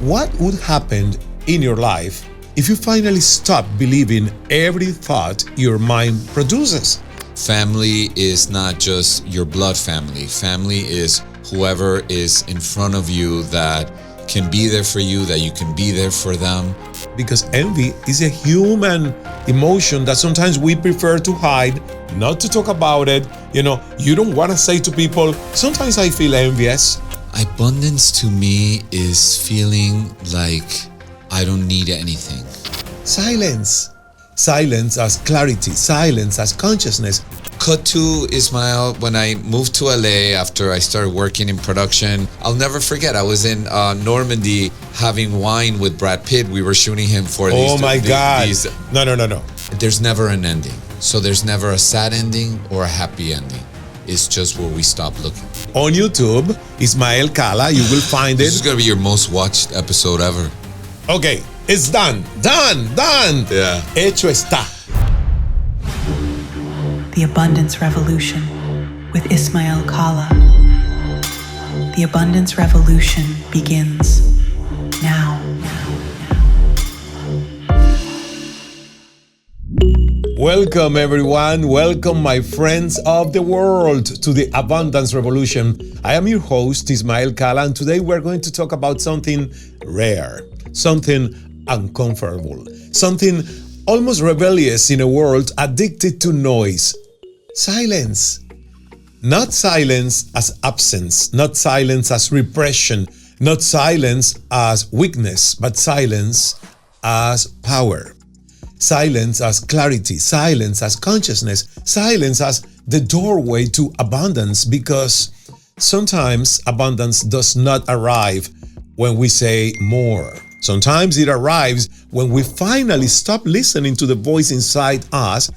What would happen in your life if you finally stop believing every thought your mind produces? Family is not just your blood family. Family is whoever is in front of you that can be there for you, that you can be there for them. Because envy is a human emotion that sometimes we prefer to hide, not to talk about it. You don't want to say to people, sometimes I feel envious. Abundance to me is feeling like I don't need anything. Silence. Silence as clarity. Silence as consciousness. Cut to Ismael when I moved to LA after I started working in production. I'll never forget, I was in Normandy having wine with Brad Pitt. We were shooting him for these. Oh my God. No. There's never an ending. So there's never a sad ending or a happy ending. It's just where we stop looking. On YouTube, Ismael Cala, you will find This it. is going to be your most watched episode ever. Okay, it's done. Yeah. Hecho está. The Abundance Revolution with Ismael Cala. The Abundance Revolution begins now. Welcome everyone. Welcome my friends of the world to the Abundance Revolution. I am your host, Ismael Cala, and today we're going to talk about something rare, something uncomfortable, something almost rebellious in a world addicted to noise. Silence. Not silence as absence, not silence as repression, not silence as weakness, but silence as power. Silence as clarity, silence as consciousness, silence as the doorway to abundance, because sometimes abundance does not arrive when we say more. Sometimes it arrives when we finally stop listening to the voice inside us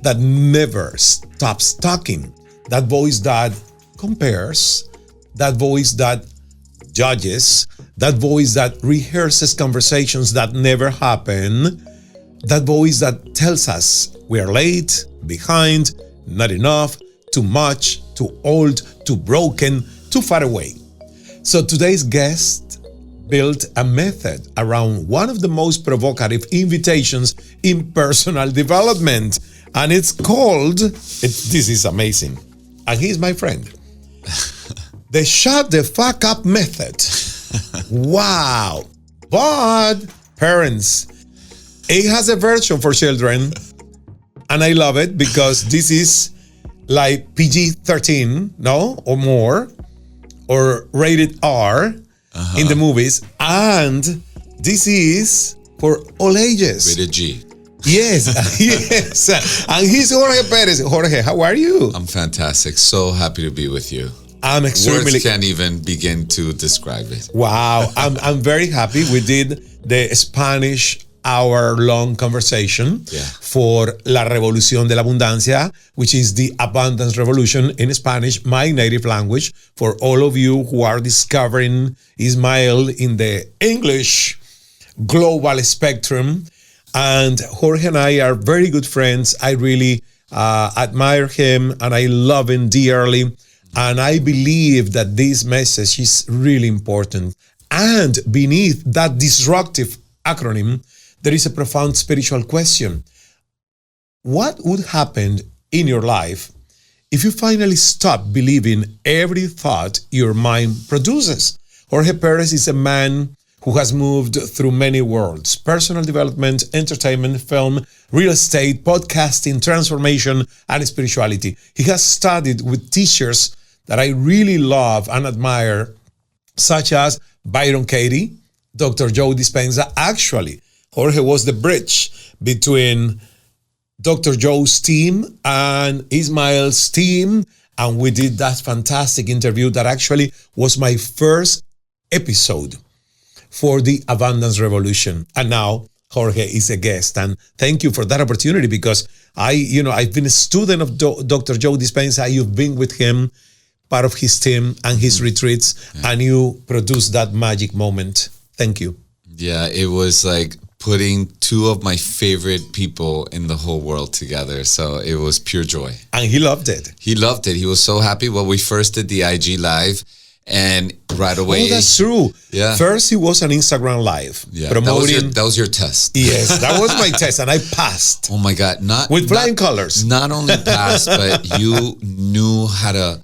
that never stops talking, that voice that compares, that voice that judges, that voice that rehearses conversations that never happen, that voice that tells us we are late, behind, not enough, too much, too old, too broken, too far away. So today's guest built a method around one of the most provocative invitations in personal development. And it's called, this is amazing, and he's my friend, the shut the fuck up method. Wow. But parents, it has a version for children, and I love it because this is like PG-13, no, or more, or rated R in the movies, and this is for all ages. Rated G. Yes, yes. And he's Jorge Pérez. Jorge, how are you? I'm fantastic. So happy to be with you. I'm extremely... Words can't even begin to describe it. Wow. I'm very happy. We did the Spanish hour-long conversation for La Revolución de la Abundancia, which is the Abundance Revolution in Spanish, my native language, for all of you who are discovering Ismael in the English global spectrum. And Jorge and I are very good friends. I really admire him and I love him dearly. And I believe that this message is really important. And beneath that disruptive acronym, there is a profound spiritual question. What would happen in your life if you finally stop believing every thought your mind produces? Jorge Pérez is a man who has moved through many worlds: personal development, entertainment, film, real estate, podcasting, transformation, and spirituality. He has studied with teachers that I really love and admire, such as Byron Katie, Dr. Joe Dispenza. Actually, Jorge was the bridge between Dr. Joe's team and Ismael's team, and we did that fantastic interview that actually was my first episode for the Abundance Revolution. And now Jorge is a guest. And thank you for that opportunity, because I've been a student of Dr. Joe Dispenza. You've been with him, part of his team and his retreats, and you produced that magic moment. Thank you. Yeah, it was like putting two of my favorite people in the whole world together. So it was pure joy. And he loved it. He loved it. He was so happy. Well, we first did the IG Live, And right away. Oh, that's true. Yeah. First, it was an Instagram live promoting. That was your test. Yes, that was my test, and I passed. Oh my God! With flying colors. Not only passed, but you knew how to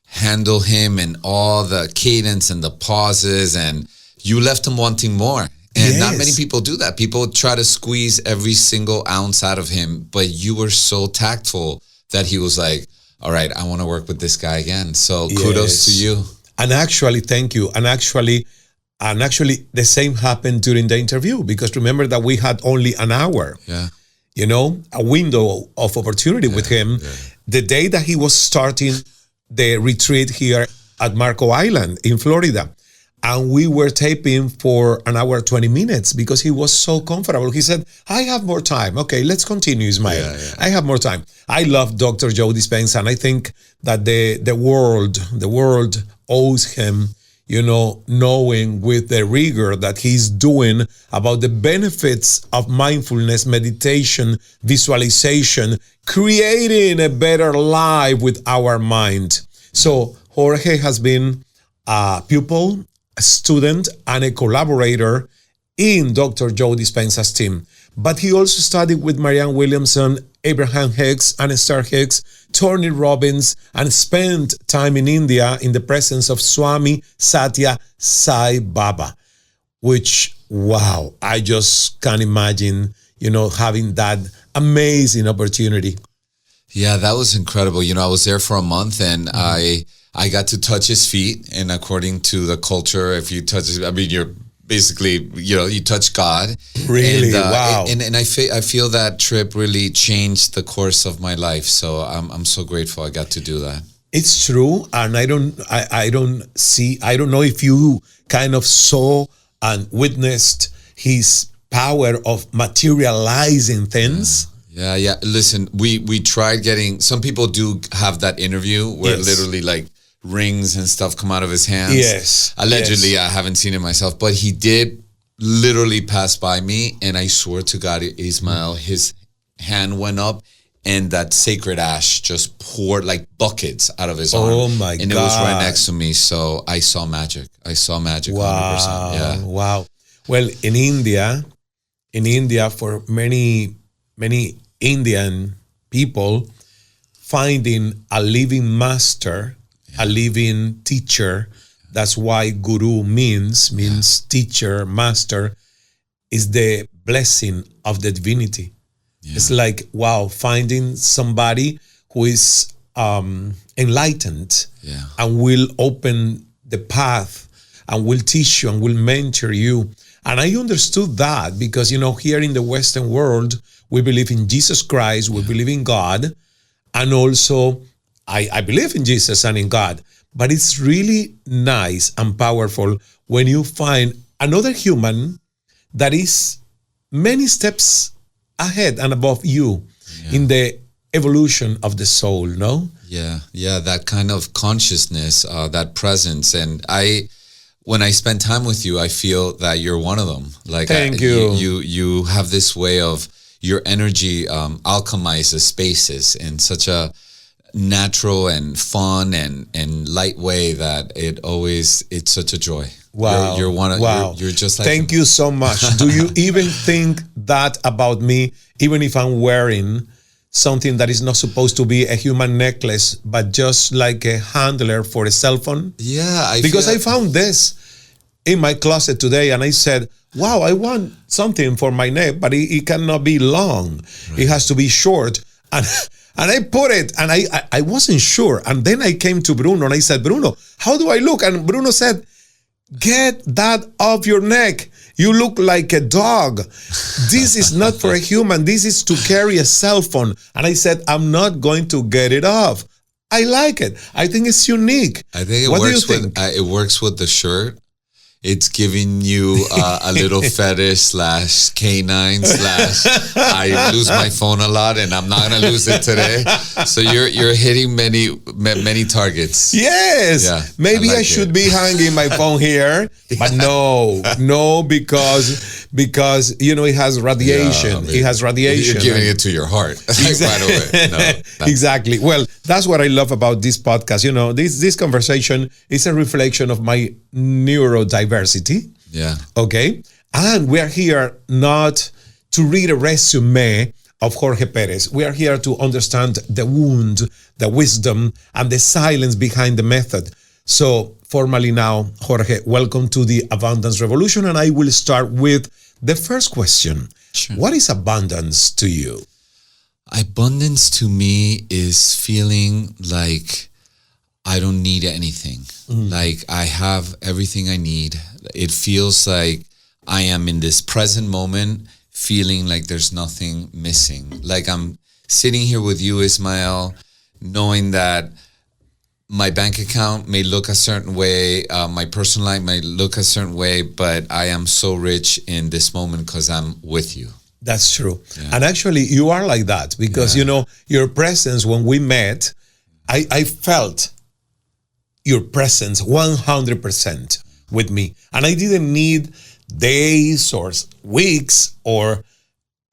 handle him and all the cadence and the pauses, and you left him wanting more. And not many people do that. People try to squeeze every single ounce out of him, but you were so tactful that he was like, all right, I want to work with this guy again. So kudos to you. And actually, thank you. And actually, the same happened during the interview, because remember that we had only an hour. Yeah. You know, a window of opportunity with him. Yeah. The day that he was starting the retreat here at Marco Island in Florida. And we were taping for an hour, 20 minutes, because he was so comfortable. He said, I have more time. Okay, let's continue, Ismael. Yeah. I have more time. I love Dr. Joe Dispenza, and I think that the world owes him, you know, knowing with the rigor that he's doing about the benefits of mindfulness, meditation, visualization, creating a better life with our mind. So Jorge has been a pupil, a student, and a collaborator in Dr. Joe Dispenza's team. But he also studied with Marianne Williamson, Abraham Hicks, and Esther Hicks, Tony Robbins, and spent time in India in the presence of Swami Satya Sai Baba, which, wow, I just can't imagine, you know, having that amazing opportunity. Yeah, that was incredible. You know, I was there for a month, and I got to touch his feet. And according to the culture, if you touch his, I mean, you're basically, you know, you touch God. Really? And, wow. And I feel that trip really changed the course of my life. So I'm so grateful I got to do that. It's true. And I don't know if you kind of saw and witnessed his power of materializing things. Yeah. Listen, we tried getting, some people do have that interview where literally like rings and stuff come out of his hands. Yes. Allegedly, I haven't seen it myself, but he did literally pass by me, and I swear to God, Ismael, his hand went up and that sacred ash just poured like buckets out of his arm. Oh my God. And it was right next to me, so I saw magic. Wow. 100%. Yeah. Wow. Well, in India, for many Indian people, finding a living master, a living teacher, that's why guru means teacher, master, is the blessing of the divinity. Yeah. It's like, wow, finding somebody who is enlightened and will open the path and will teach you and will mentor you. And I understood that because, you know, here in the Western world, we believe in Jesus Christ, we believe in God, and also I believe in Jesus and in God. But it's really nice and powerful when you find another human that is many steps ahead and above you in the evolution of the soul, no? Yeah, that kind of consciousness, that presence. And when I spend time with you, I feel that you're one of them. Like, thank you. You have this way of your energy alchemizes spaces in such a natural and fun and light way that it's such a joy. Wow. You're one of, wow. You're just like Thank you so much. Do you even think that about me, even if I'm wearing something that is not supposed to be a human necklace, but just like a handler for a cell phone? Yeah. I found this in my closet today, and I said, wow, I want something for my neck, but it cannot be long. Right. It has to be short. And I put it, and I wasn't sure. And then I came to Bruno, and I said, Bruno, how do I look? And Bruno said, get that off your neck. You look like a dog. This is not for a human. This is to carry a cell phone. And I said, I'm not going to get it off. I like it. I think it's unique. I think it works with the shirt. It's giving you a little fetish / canine / I lose my phone a lot and I'm not gonna lose it today. So you're hitting many targets. Yes. Yeah, Maybe I should be hanging my phone here, but no, because because, it has radiation. It has radiation. You're giving it to your heart. Exactly. Right away. No, Exactly. Well, that's what I love about this podcast. This conversation is a reflection of my neurodiversity. Yeah. Okay. And we are here not to read a resume of Jorge Pérez. We are here to understand the wound, the wisdom, and the silence behind the method. So formally now, Jorge, welcome to the Abundance Revolution. And I will start with the first question. Sure. What is abundance to you? Abundance to me is feeling like I don't need anything. Like I have everything I need. It feels like I am in this present moment feeling like there's nothing missing. Like I'm sitting here with you, Ismael, knowing that my bank account may look a certain way, my personal life may look a certain way, but I am so rich in this moment because I'm with you. That's true. Yeah. And actually, you are like that because, your presence when we met, I felt your presence 100% with me. And I didn't need days or weeks or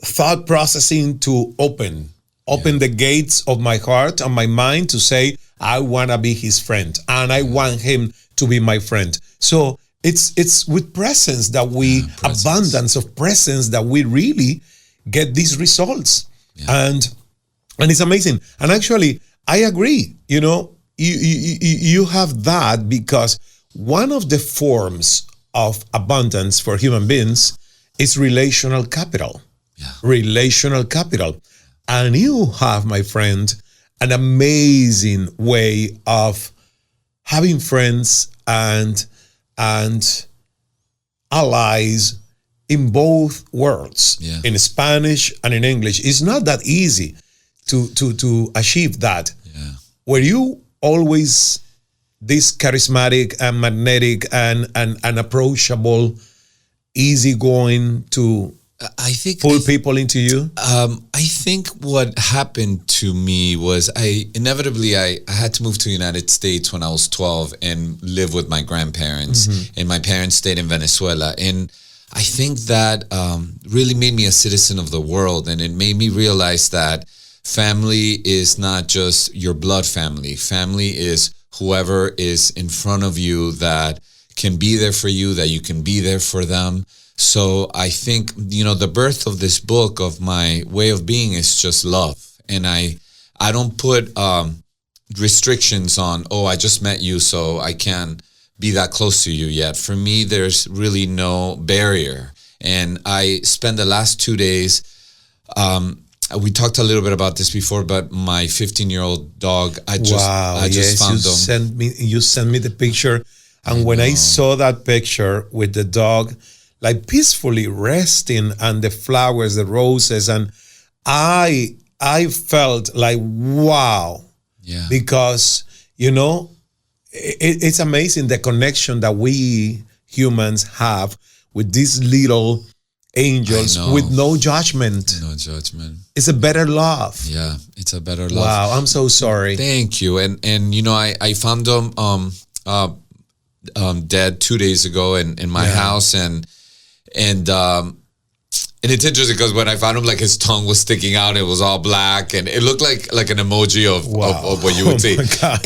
thought processing to open the gates of my heart and my mind to say, I want to be his friend and I want him to be my friend. So it's with presence that abundance of presence that we really get these results. Yeah. And it's amazing. And actually, I agree, you have that because one of the forms of abundance for human beings is relational capital. Yeah. Relational capital. And you have, my friend, an amazing way of having friends and allies in both worlds, in Spanish and in English. It's not that easy to achieve that. Yeah. Were you always this charismatic and magnetic and approachable, easygoing to pull people into you? I think what happened to me was I had to move to the United States when I was 12 and live with my grandparents. And my parents stayed in Venezuela. And I think that really made me a citizen of the world. And it made me realize that family is not just your blood family. Family is whoever is in front of you that can be there for you, that you can be there for them. So I think, the birth of this book, of my way of being, is just love. And I don't put restrictions on, I just met you, so I can't be that close to you yet. For me, there's really no barrier. And I spent the last 2 days, we talked a little bit about this before, but my 15-year-old dog, I just found them. You sent me the picture. And when I saw that picture with the dog, like peacefully resting and the flowers, the roses, and I felt like, wow. Yeah. Because, it's amazing the connection that we humans have with these little angels with no judgment. No judgment. It's a better love. Yeah, it's a better love. Wow, I'm so sorry. Thank you. And I found them dead 2 days ago in my house, and it's interesting because when I found him, like his tongue was sticking out, it was all black, and it looked like an emoji of what you would see.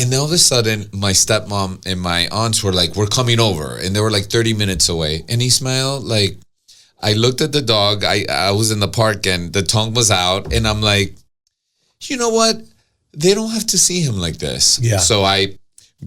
And all of a sudden, my stepmom and my aunts were like, "We're coming over," and they were like 30 minutes away. And Ismael, like, I looked at the dog. I was in the park, and the tongue was out, and I'm like, you know what? They don't have to see him like this. Yeah. So I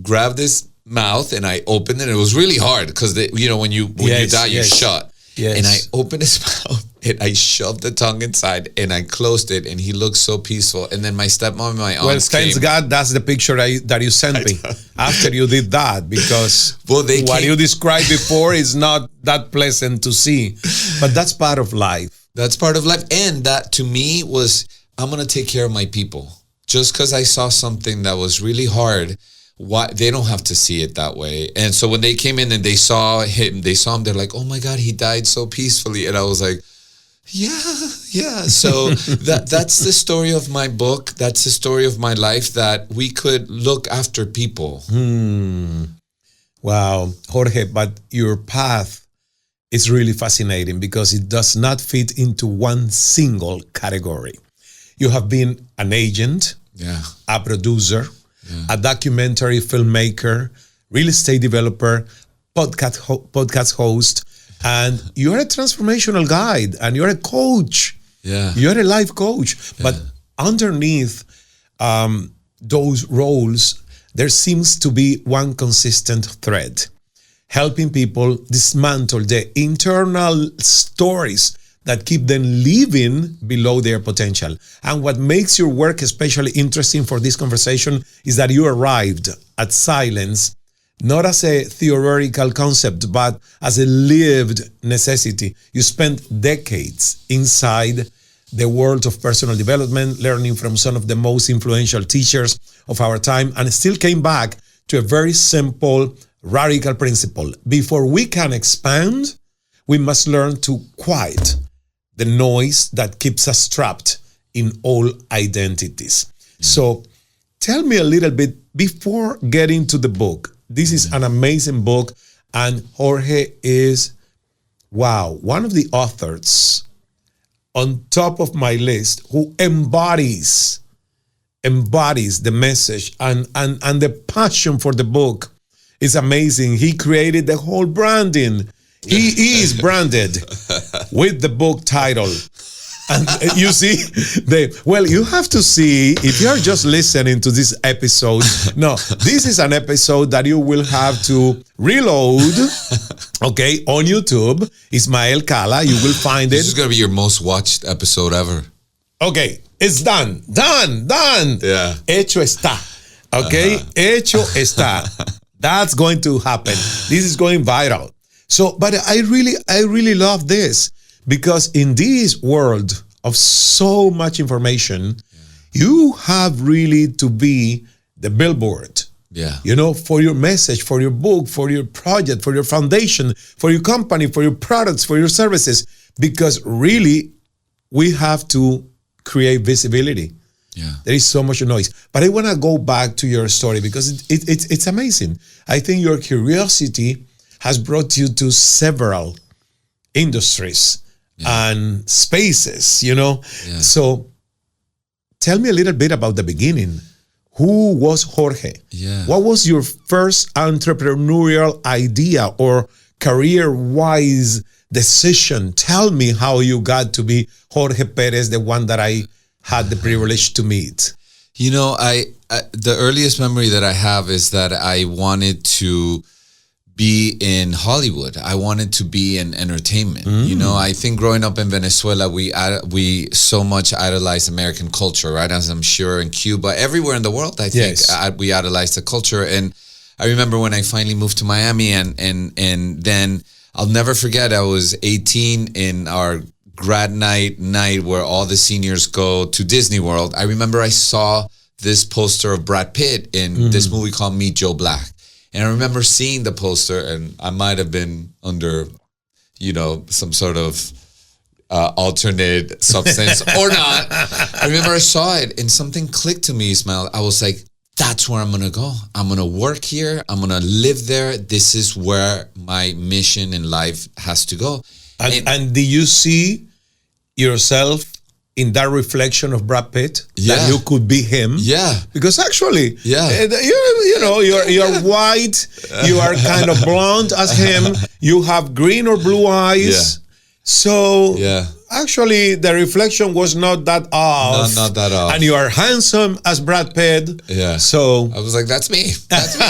grabbed his mouth and I opened it. It was really hard because when you die, you shut. Yes. And I opened his mouth and I shoved the tongue inside and I closed it, and he looked so peaceful. And then my stepmom and my aunt thanks God that's the picture that you sent me after you did that, because what you described before is not that pleasant to see. But that's part of life. That's part of life. And that to me was, I'm going to take care of my people. Just because I saw something that was really hard, they don't have to see it that way. And so when they came in and they saw him, they're like, oh my God, he died so peacefully. And I was like, yeah. So that's the story of my book. That's the story of my life, that we could look after people. Wow, Jorge, but your path is really fascinating because it does not fit into one single category. You have been an agent, a producer, a documentary filmmaker, real estate developer, podcast host, and you're a transformational guide, and you're a coach. You're a life coach. But underneath those roles, there seems to be one consistent thread, helping people dismantle the internal stories that keep them living below their potential. And what makes your work especially interesting for this conversation is that you arrived at silence not as a theoretical concept, but as a lived necessity. You spent decades inside the world of personal development, learning from some of the most influential teachers of our time, and still came back to a very simple, radical principle. Before we can expand, we must learn to quiet the noise that keeps us trapped in all identities. So tell me a little bit before getting to the book. This is an amazing book, and Jorge is, one of the authors on top of my list who embodies the message and the passion for the book. Is amazing. He created the whole branding. He is branded with the book title. And you see, you have to see, if you're just listening to this episode, this is an episode that you will have to reload, on YouTube. Ismael Cala, you will find it. This is going to be your most watched episode ever. Okay, it's done. Yeah. Hecho está. Okay, hecho está. That's going to happen. This is going viral. So, but I really love this because in this world of so much information, you have really to be the billboard. For your message, for your book, for your project, for your foundation, for your company, for your products, for your services, because really we have to create visibility. There is so much noise. But I want to go back to your story because it's amazing. I think your curiosity has brought you to several industries and spaces, So tell me a little bit about the beginning. Who was Jorge? What was your first entrepreneurial idea or career-wise decision? Tell me how you got to be Jorge Pérez, the one that I had the privilege to meet. The earliest memory that I have is that I wanted to be in Hollywood. I wanted to be in entertainment. I think growing up in Venezuela, we so much idolize American culture, right? As I'm sure in Cuba, everywhere in the world, I think we idolize the culture. And I remember when I finally moved to Miami, and then I'll never forget, I was 18 in our grad night where all the seniors go to Disney World. I remember I saw this poster of Brad Pitt in this movie called Meet Joe Black. And I remember seeing the poster, and I might have been under, some sort of alternate substance or not. I remember I saw it and something clicked to me, Ismael. I was like, that's where I'm going to go. I'm going to work here. I'm going to live there. This is where my mission in life has to go. And do you see yourself in that reflection of Brad Pitt? That you could be him? Because actually, you're white, you are kind of blonde as him, you have green or blue eyes. So actually the reflection was not that off. Not that off. And you are handsome as Brad Pitt. So I was like, that's me. That's me.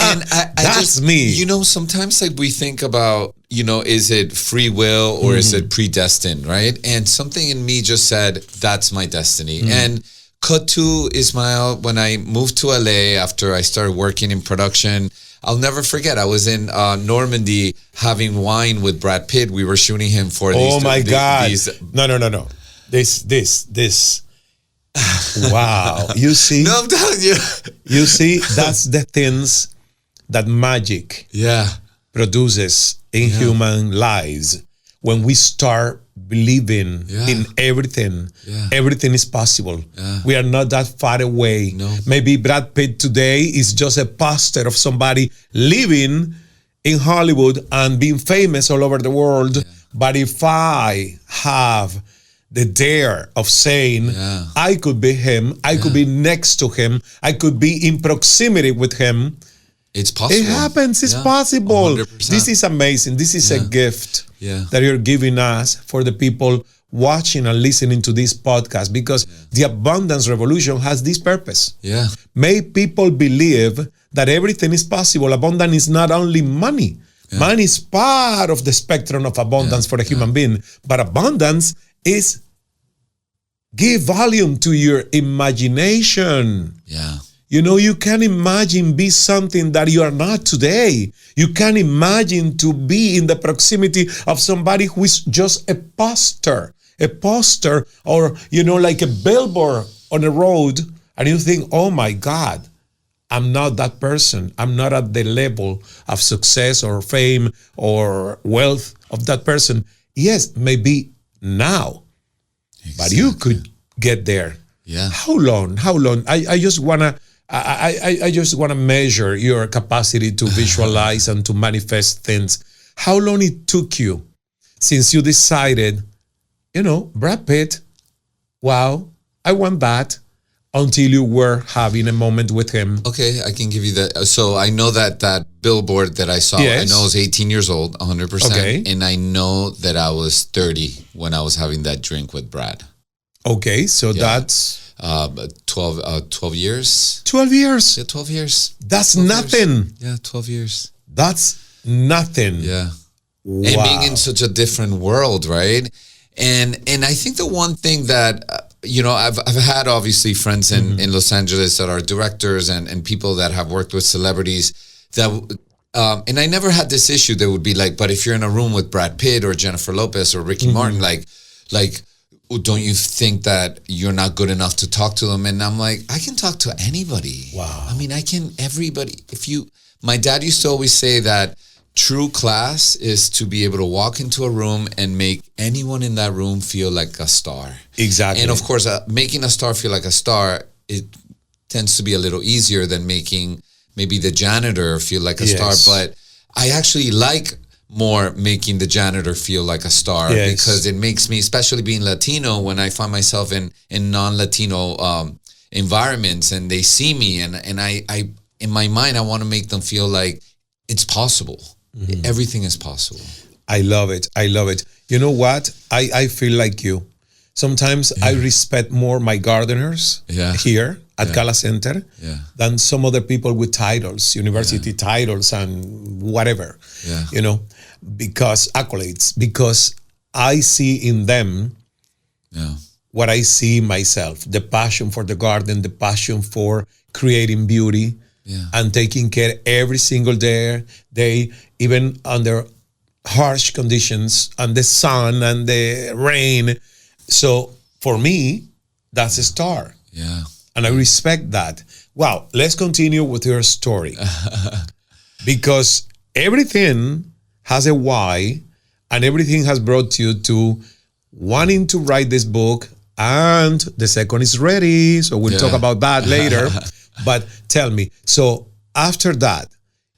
And that's me. Sometimes we think about, is it free will or is it predestined, right? And something in me just said, that's my destiny. And cut to Ismael, when I moved to LA after I started working in production, I'll never forget. I was in Normandy having wine with Brad Pitt. We were shooting him for these. Oh my God. No. This. Wow. You see? No, I'm telling you. You see, that's the things that magic produces in human lives. When we start believing in everything, everything is possible. We are not that far away. Maybe Brad Pitt today is just a poster of somebody living in Hollywood and being famous all over the world. But if I have the dare of saying, I could be him, I could be next to him, I could be in proximity with him. It's possible. It happens. It's possible. 100%. This is amazing. This is a gift that you're giving us for the people watching and listening to this podcast, because the Abundance Revolution has this purpose. Make people believe that everything is possible. Abundance is not only money. Money is part of the spectrum of abundance for a human being, but abundance is give volume to your imagination. You know, you can imagine be something that you are not today. You can imagine to be in the proximity of somebody who is just a poster, or, you know, like a billboard on a road, and you think, oh my God, I'm not that person. I'm not at the level of success or fame or wealth of that person. Yes, maybe now, but you could get there. How long? I just wanna measure your capacity to visualize and to manifest things. How long it took you since you decided, you know, Brad Pitt, wow, I want that, until you were having a moment with him? Okay, I can give you that. So I know that billboard that I saw, I know I was 18 years old, 100%. Okay. And I know that I was 30 when I was having that drink with Brad. Okay, so that's 12 years. 12 years. Yeah, 12 years. That's nothing. Years. Yeah, 12 years. That's nothing. Yeah. Wow. And being in such a different world, right? And I think the one thing that you know, I've had obviously friends in Los Angeles that are directors and people that have worked with celebrities that, and I never had this issue. They would be like, but if you're in a room with Brad Pitt or Jennifer Lopez or Ricky Martin, like, don't you think that you're not good enough to talk to them? And I'm like, I can talk to anybody. Wow. I mean, everybody. My dad used to always say that true class is to be able to walk into a room and make anyone in that room feel like a star. Exactly. And of course, making a star feel like a star, it tends to be a little easier than making maybe the janitor feel like a star. But I actually like more making the janitor feel like a star because it makes me, especially being Latino, when I find myself in non-Latino environments and they see me and I in my mind, I want to make them feel like it's possible. Everything is possible. I love it. You know what? I feel like you. Sometimes I respect more my gardeners here at Gala Center than some other people with titles, university titles and whatever, you know, because accolades, because I see in them what I see myself, the passion for the garden, the passion for creating beauty, and taking care every single day, even under harsh conditions and the sun and the rain. So for me, that's a star. Yeah. And I respect that. Wow. Let's continue with your story. Because everything has a why, and everything has brought you to wanting to write this book, and the second is ready. So we'll talk about that later. But tell me, so after that,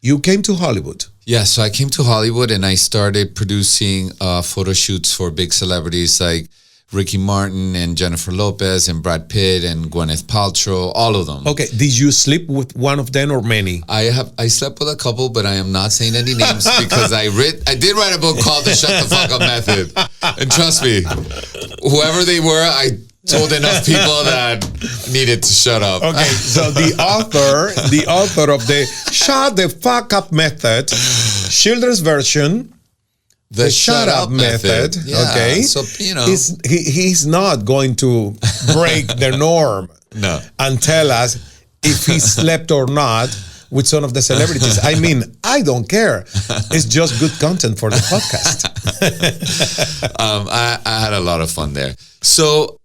you came to Hollywood. Yeah, so I came to Hollywood and I started producing photo shoots for big celebrities like Ricky Martin and Jennifer Lopez and Brad Pitt and Gwyneth Paltrow, all of them. Okay, did you sleep with one of them or many? I slept with a couple, but I am not saying any names because I did write a book called The Shut the Fuck Up Method. And trust me, whoever they were, I told enough people that needed to shut up. Okay, so the author of the Shut the Fuck Up Method, children's version, the shut up method. Yeah, okay, so you know, he's not going to break the norm and tell us if he slept or not with some of the celebrities. I mean, I don't care. It's just good content for the podcast. I had a lot of fun there. So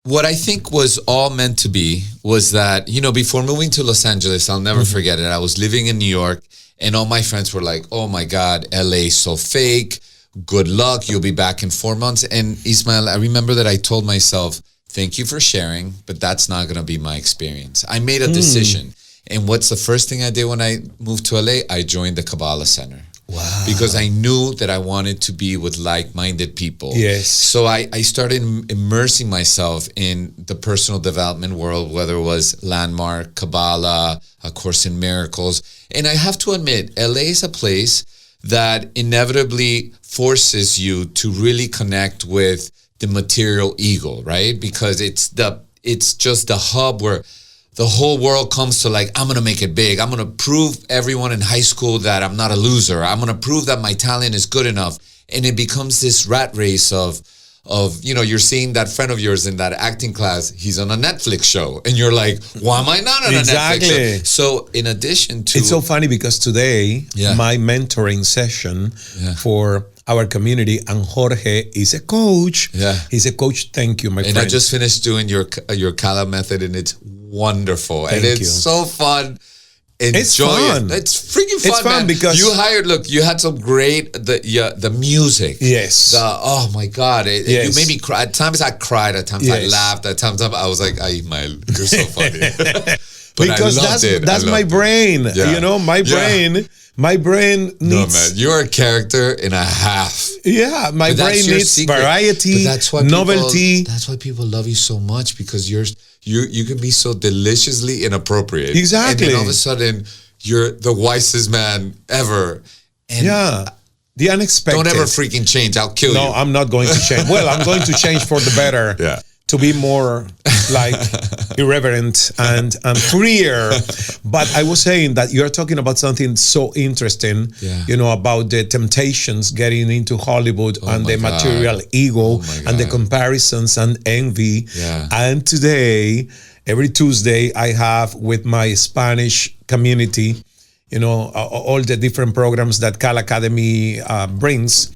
what I think was all meant to be was that, you know, before moving to Los Angeles, I'll never forget it. I was living in New York and all my friends were like, oh my God, LA is so fake. Good luck. You'll be back in 4 months. And Ismael, I remember that I told myself, thank you for sharing, but that's not going to be my experience. I made a decision. And what's the first thing I did when I moved to LA? I joined the Kabbalah Center. Wow. Because I knew that I wanted to be with like-minded people. Yes. So I started immersing myself in the personal development world, whether it was Landmark, Kabbalah, A Course in Miracles. And I have to admit, LA is a place that inevitably forces you to really connect with the material ego, right? Because it's just the hub where the whole world comes to like, I'm going to make it big. I'm going to prove everyone in high school that I'm not a loser. I'm going to prove that my talent is good enough. And it becomes this rat race of, you're seeing that friend of yours in that acting class. He's on a Netflix show. And you're like, why am I not on a Netflix show? So in addition to... It's so funny because today, my mentoring session for our community, and Jorge is a coach. Yeah. He's a coach. Thank you, my friend. And I just finished doing your Kala method, and it's wonderful. Thank and it's you. so fun. Enjoy It's fun. It's freaking fun, It's fun man. because you had some great, the music. Yes. Oh my God. Yes. You made me cry. At times I cried, at times I Yes. laughed, at times I was like, Ismael, you're so funny. But because that's my brain. Yeah. My brain needs... No, man, you're a character and a half. Yeah, my But brain that's your needs secret. variety, But that's why novelty. That's why people love you so much, because you can be so deliciously inappropriate. Exactly. And then all of a sudden, you're the wisest man ever. And the unexpected. don't ever freaking change. I'll kill you. No, I'm not going to change. Well, I'm going to change for the better. Yeah. To be more like irreverent and freer. But I was saying that you're talking about something so interesting, about the temptations getting into Hollywood and the material ego and the comparisons and envy. Yeah. And today, every Tuesday, I have with my Spanish community, all the different programs that Cal Academy brings.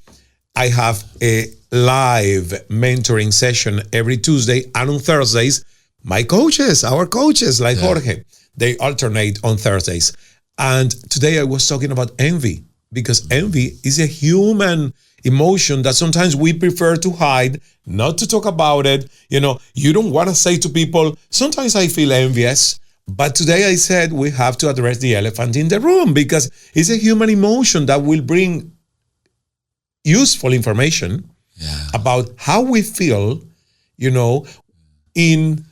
I have a live mentoring session every Tuesday, and on Thursdays, our coaches like Jorge, they alternate on Thursdays. And today I was talking about envy, because envy is a human emotion that sometimes we prefer to hide, not to talk about it. You don't want to say to people, sometimes I feel envious. But today I said we have to address the elephant in the room, because it's a human emotion that will bring useful information about how we feel, in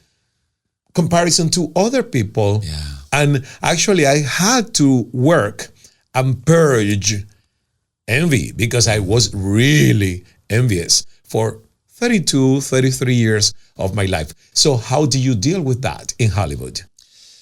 comparison to other people. Yeah. And actually, I had to work and purge envy, because I was really envious for 32, 33 years of my life. So how do you deal with that in Hollywood?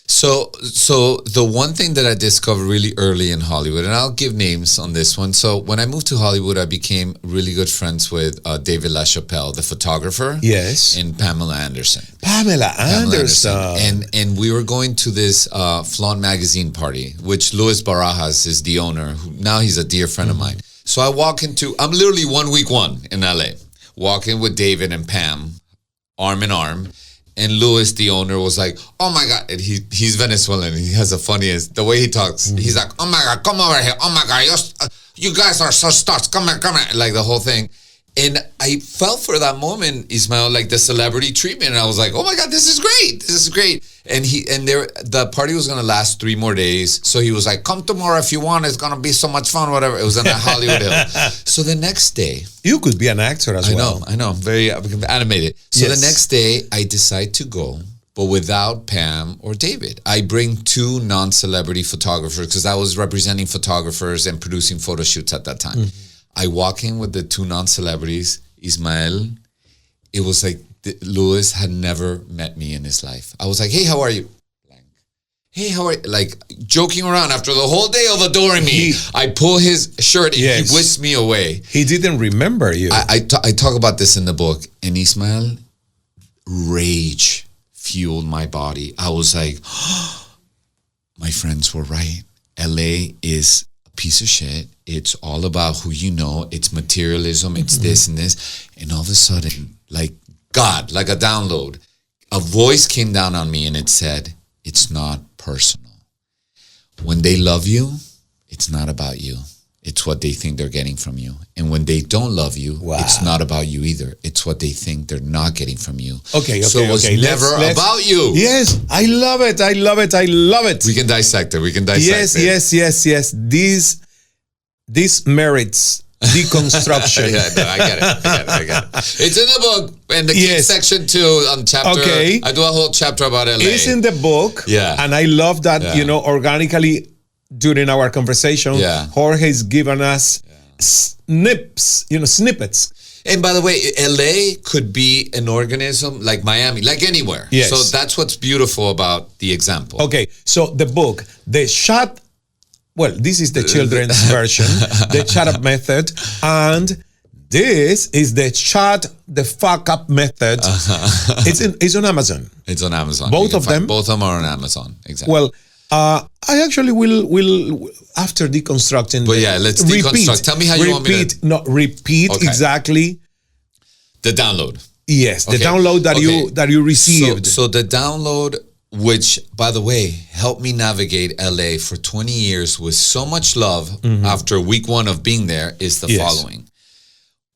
So the one thing that I discovered really early in Hollywood, and I'll give names on this one. So when I moved to Hollywood, I became really good friends with David LaChapelle, the photographer. Yes. And Pamela Anderson. Pamela Anderson. And we were going to this Flaunt magazine party, which Luis Barajas is the owner. Now he's a dear friend of mine. So I I'm literally 1 week in LA, walking with David and Pam, arm in arm. And Luis, the owner, was like, oh my God. And he's Venezuelan. He has the funniest, the way he talks. He's like, oh my God, come over here. Oh my God, you guys are so studs. Come here. Like the whole thing. And I felt for that moment, Ismael, like the celebrity treatment. And I was like, oh my God, this is great. And the party was going to last 3 more days. So he was like, come tomorrow if you want. It's going to be so much fun, whatever. It was in Hollywood Hill. So the next day. You could be an actor as well. I know. I'm very animated. So the next day, I decide to go, but without Pam or David. I bring 2 non-celebrity photographers, because I was representing photographers and producing photo shoots at that time. I walk in with the 2 non-celebrities, Ismael. It was like Luis had never met me in his life. I was like, hey, how are you? Hey, how are you? Like, joking around after the whole day of adoring me. I pull his shirt and he whisked me away. He didn't remember you. I talk about this in the book. And Ismael, rage fueled my body. I was like, my friends were right. LA is piece of shit. It's all about who you know. It's materialism. It's this and this. And all of a sudden, like God, like a download, a voice came down on me and it said, it's not personal. When they love you, it's not about you. it's what they think they're getting from you. And when they don't love you, it's not about you either. It's what they think they're not getting from you. Okay. So it was never about you. Yes, I love it. I love it. I love it. We can dissect it. We can dissect it. Yes. This merits deconstruction. I get it. It's in the book, and the key section 2 on chapter. Okay. I do a whole chapter about LA. It's in the book. Yeah. And I love that, organically during our conversation, Jorge's given us snippets. And by the way, LA could be an organism like Miami, like anywhere. Yes. So that's what's beautiful about the example. Okay, so the book, this is the children's version, the shut up method, and this is the shut the fuck up method. It's on Amazon. It's on Amazon. Both of them? Both of them are on Amazon, exactly. Well, I actually will after deconstructing. But let's deconstruct. Tell me how you want me to. Repeat exactly. The download. Yes, the download that you received. So the download, which, by the way, helped me navigate LA for 20 years with so much love after week 1 of being there, is the following.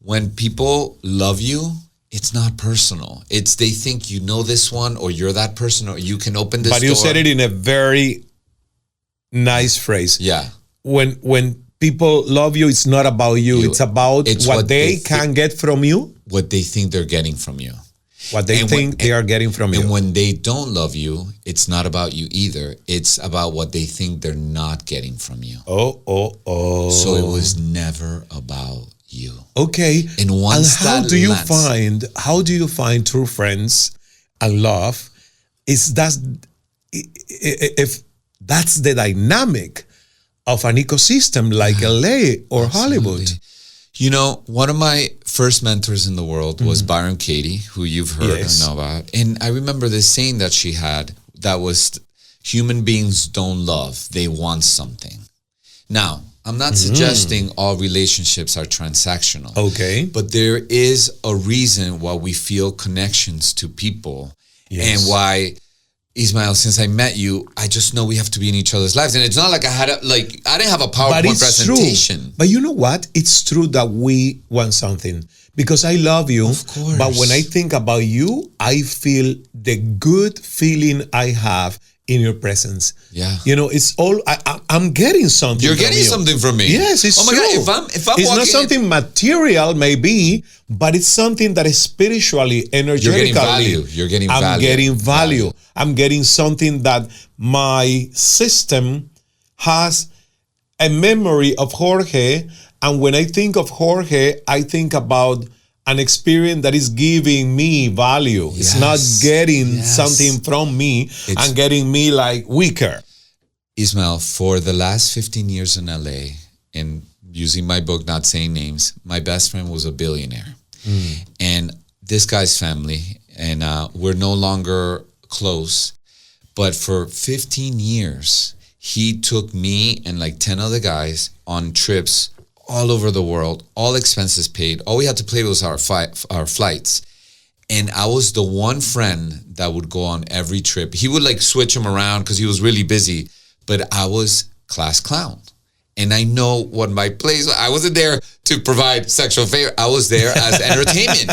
When people love you, it's not personal. It's they think you know this one, or you're that person, or you can open this door. But you said it in a very nice phrase. Yeah. When people love you, it's not about you. It's about what they can get from you. What they think they're getting from you. What they think they are getting from you. And when they don't love you, it's not about you either. It's about what they think they're not getting from you. Oh. So it was never about you. Okay. And once how do you find true friends and love? If that's the dynamic of an ecosystem like LA or Hollywood. You know, one of my first mentors in the world was Byron Katie, who you've heard and know about. And I remember this saying that she had that was, human beings don't love, they want something. Now, I'm not suggesting all relationships are transactional. Okay. But there is a reason why we feel connections to people and why, Ismael, since I met you, I just know we have to be in each other's lives. And it's not like I didn't have a PowerPoint presentation. True. But you know what? It's true that we want something. Because I love you. Of course. But when I think about you, I feel the good feeling I have in your presence. Yeah. You know, it's all, I'm getting something You're from getting something from me. Yes, it's true. Oh my God, if I'm it's walking not something material, maybe, but it's something that is spiritually, energetically. You're getting value. I'm getting value. I'm getting something that my system has a memory of Jorge. And when I think of Jorge, I think about an experience that is giving me value. Yes. It's not getting something from me and getting me like weaker. Ismael, for the last 15 years in LA, and using my book, not saying names, my best friend was a billionaire. And this guy's family, and we're no longer close, but for 15 years, he took me and like 10 other guys on trips all over the world, all expenses paid. All we had to pay was our flights. And I was the one friend that would go on every trip. He would like switch them around because he was really busy, but I was class clown. And I know what my place was. I wasn't there to provide sexual favor. I was there as entertainment.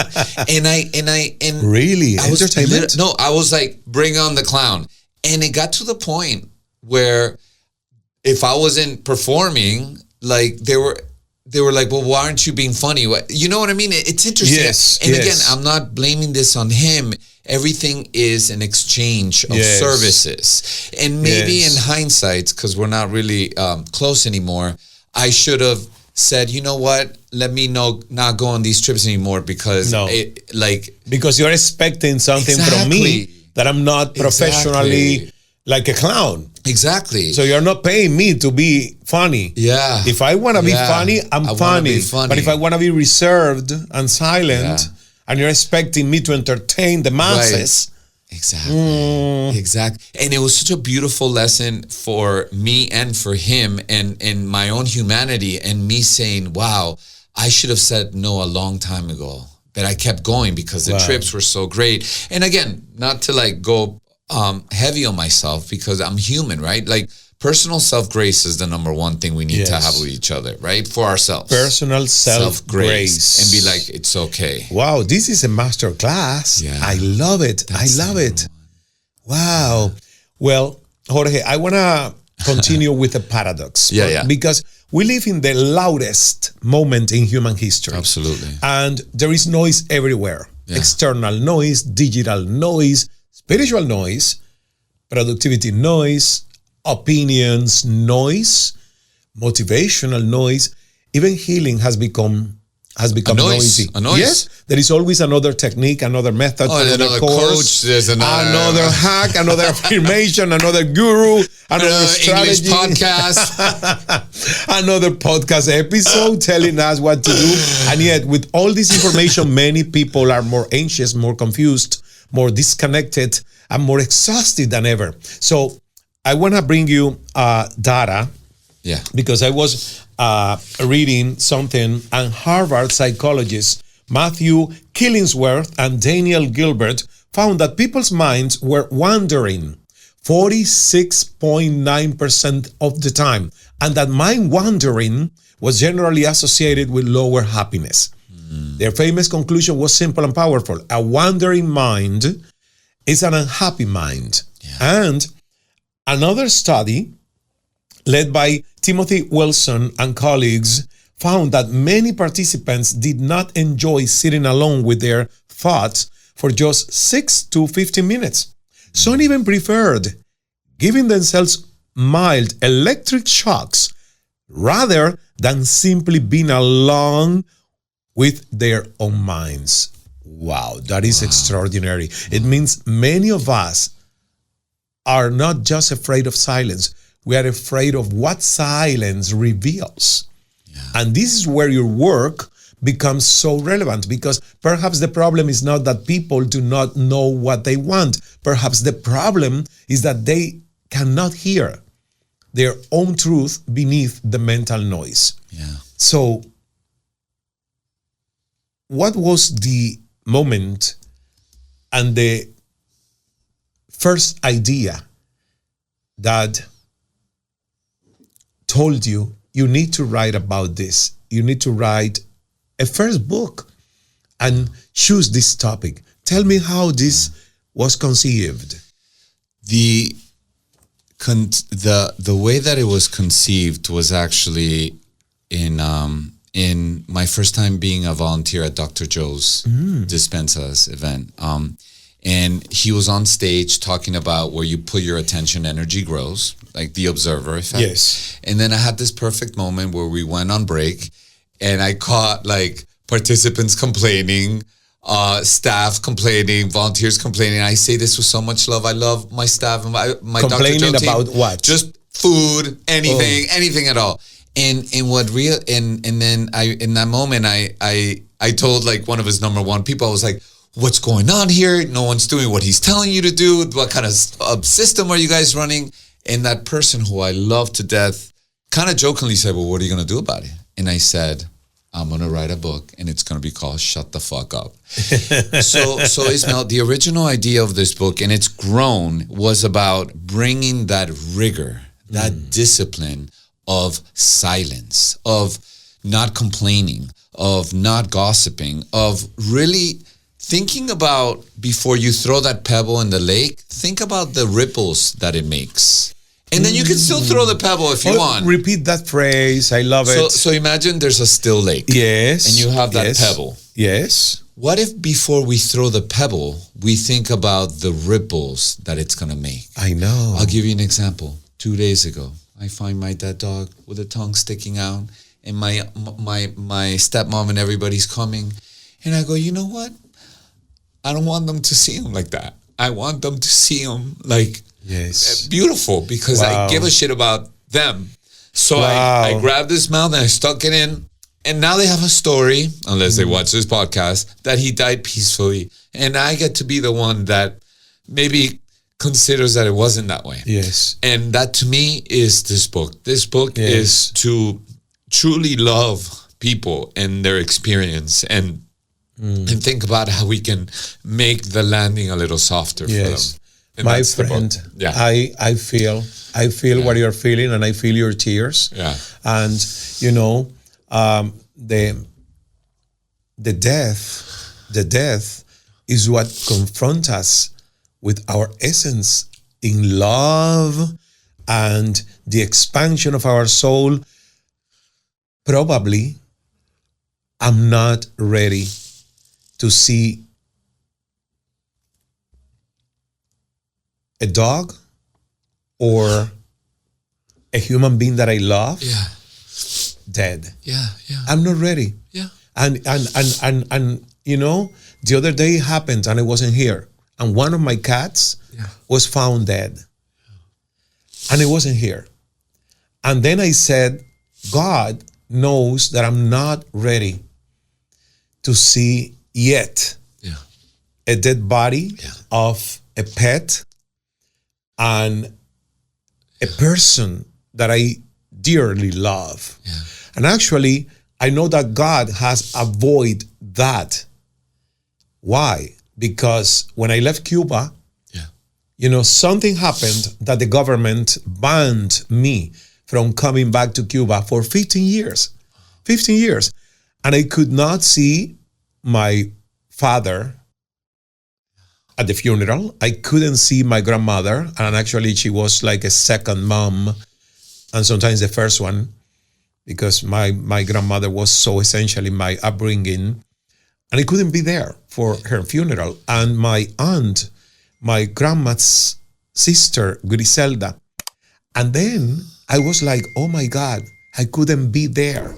And really? I was entertainment? No, I was like, bring on the clown. And it got to the point where if I wasn't performing, like they were like, well, why aren't you being funny? You know what I mean? It's interesting. Yes, and again, I'm not blaming this on him. Everything is an exchange of services. And maybe in hindsight, because we're not really close anymore, I should have said, you know what? Let me not go on these trips anymore because because you're expecting something from me that I'm not professionally like a clown. Exactly. So you're not paying me to be funny. Yeah. If I want to be funny, I'm funny. But if I want to be reserved and silent, and you're expecting me to entertain the masses. Right. Exactly. And it was such a beautiful lesson for me and for him and my own humanity and me saying, wow, I should have said no a long time ago. But I kept going because the trips were so great. And again, not to like go heavy on myself because I'm human, right? Like personal self-grace is the number one thing we need to have with each other, right? For ourselves. Personal self-grace. And be like, it's okay. Wow, this is a master class. Yeah. I love it. I love it. Wow. Well, Jorge, I want to continue with a paradox. Because we live in the loudest moment in human history. Absolutely. And there is noise everywhere. Yeah. External noise, digital noise, spiritual noise, productivity noise, opinions noise, motivational noise. Even healing has become noisy. A noise. Yes, there is always another technique, another method, another course, coach, there's another hack, another affirmation, another guru, another strategy, English podcast, another podcast episode telling us what to do. And yet, with all this information, many people are more anxious, more confused, more disconnected, and more exhausted than ever. So I want to bring you data. Yeah. Because I was reading something, and Harvard psychologists Matthew Killingsworth and Daniel Gilbert found that people's minds were wandering 46.9% of the time, and that mind wandering was generally associated with lower happiness. Their famous conclusion was simple and powerful. A wandering mind is an unhappy mind. Yeah. And another study led by Timothy Wilson and colleagues found that many participants did not enjoy sitting alone with their thoughts for just 6 to 15 minutes. Some even preferred giving themselves mild electric shocks rather than simply being alone with their own minds. Wow, that is extraordinary. It means many of us are not just afraid of silence. We are afraid of what silence reveals. Yeah. And this is where your work becomes so relevant, because perhaps the problem is not that people do not know what they want. Perhaps the problem is that they cannot hear their own truth beneath the mental noise. Yeah. So, what was the moment and the first idea that told you need to write about this? You need to write a first book and choose this topic. Tell me how this was conceived. The way that it was conceived was actually in my first time being a volunteer at Dr. Joe's Dispenza's event. And he was on stage talking about where you put your attention, energy grows, like the observer effect. Yes. And then I had this perfect moment where we went on break, and I caught like participants complaining, staff complaining, volunteers complaining. I say this with so much love. I love my staff and my complaining Dr. Joe team. About what? Just food, anything at all. And then in that moment I told like one of his number one people, I was like, what's going on here? No one's doing what he's telling you to do. What kind of system are you guys running? And that person who I love to death kind of jokingly said, well, what are you going to do about it? And I said, I'm going to write a book, and it's going to be called Shut the Fuck Up. So Ismael, the original idea of this book, and it's grown, was about bringing that rigor, that discipline of silence, of not complaining, of not gossiping, of really thinking about, before you throw that pebble in the lake, think about the ripples that it makes. And then you can still throw the pebble if you want. Repeat that phrase. I love it. So imagine there's a still lake. Yes. And you have that pebble. Yes. What if before we throw the pebble, we think about the ripples that it's going to make? I know. I'll give you an example. 2 days ago, I find my dead dog with a tongue sticking out, and my stepmom and everybody's coming. And I go, you know what? I don't want them to see him like that. I want them to see him like beautiful, because I give a shit about them. So I grabbed his mouth and I stuck it in. And now they have a story, unless they watch this podcast, that he died peacefully. And I get to be the one that maybe considers that it wasn't that way. Yes. And that to me is this book. This book is to truly love people and their experience, and think about how we can make the landing a little softer for them. And my friend, yeah. I feel what you're feeling, and I feel your tears. Yeah. And the death is what confronts us with our essence in love and the expansion of our soul. Probably, I'm not ready to see a dog or a human being that I love dead. Yeah. I'm not ready. Yeah. And the other day it happened and I wasn't here. And one of my cats was found dead. And it wasn't here. And then I said, God knows that I'm not ready to see yet a dead body of a pet and a person that I dearly love. Yeah. And actually, I know that God has avoided that. Why? Because when I left Cuba, something happened that the government banned me from coming back to Cuba for 15 years. 15 years. And I could not see my father at the funeral. I couldn't see my grandmother. And actually, she was like a second mom. And sometimes the first one, because my grandmother was so essentially my upbringing. And I couldn't be there for her funeral. And my aunt, my grandma's sister, Griselda. And then I was like, oh my God, I couldn't be there.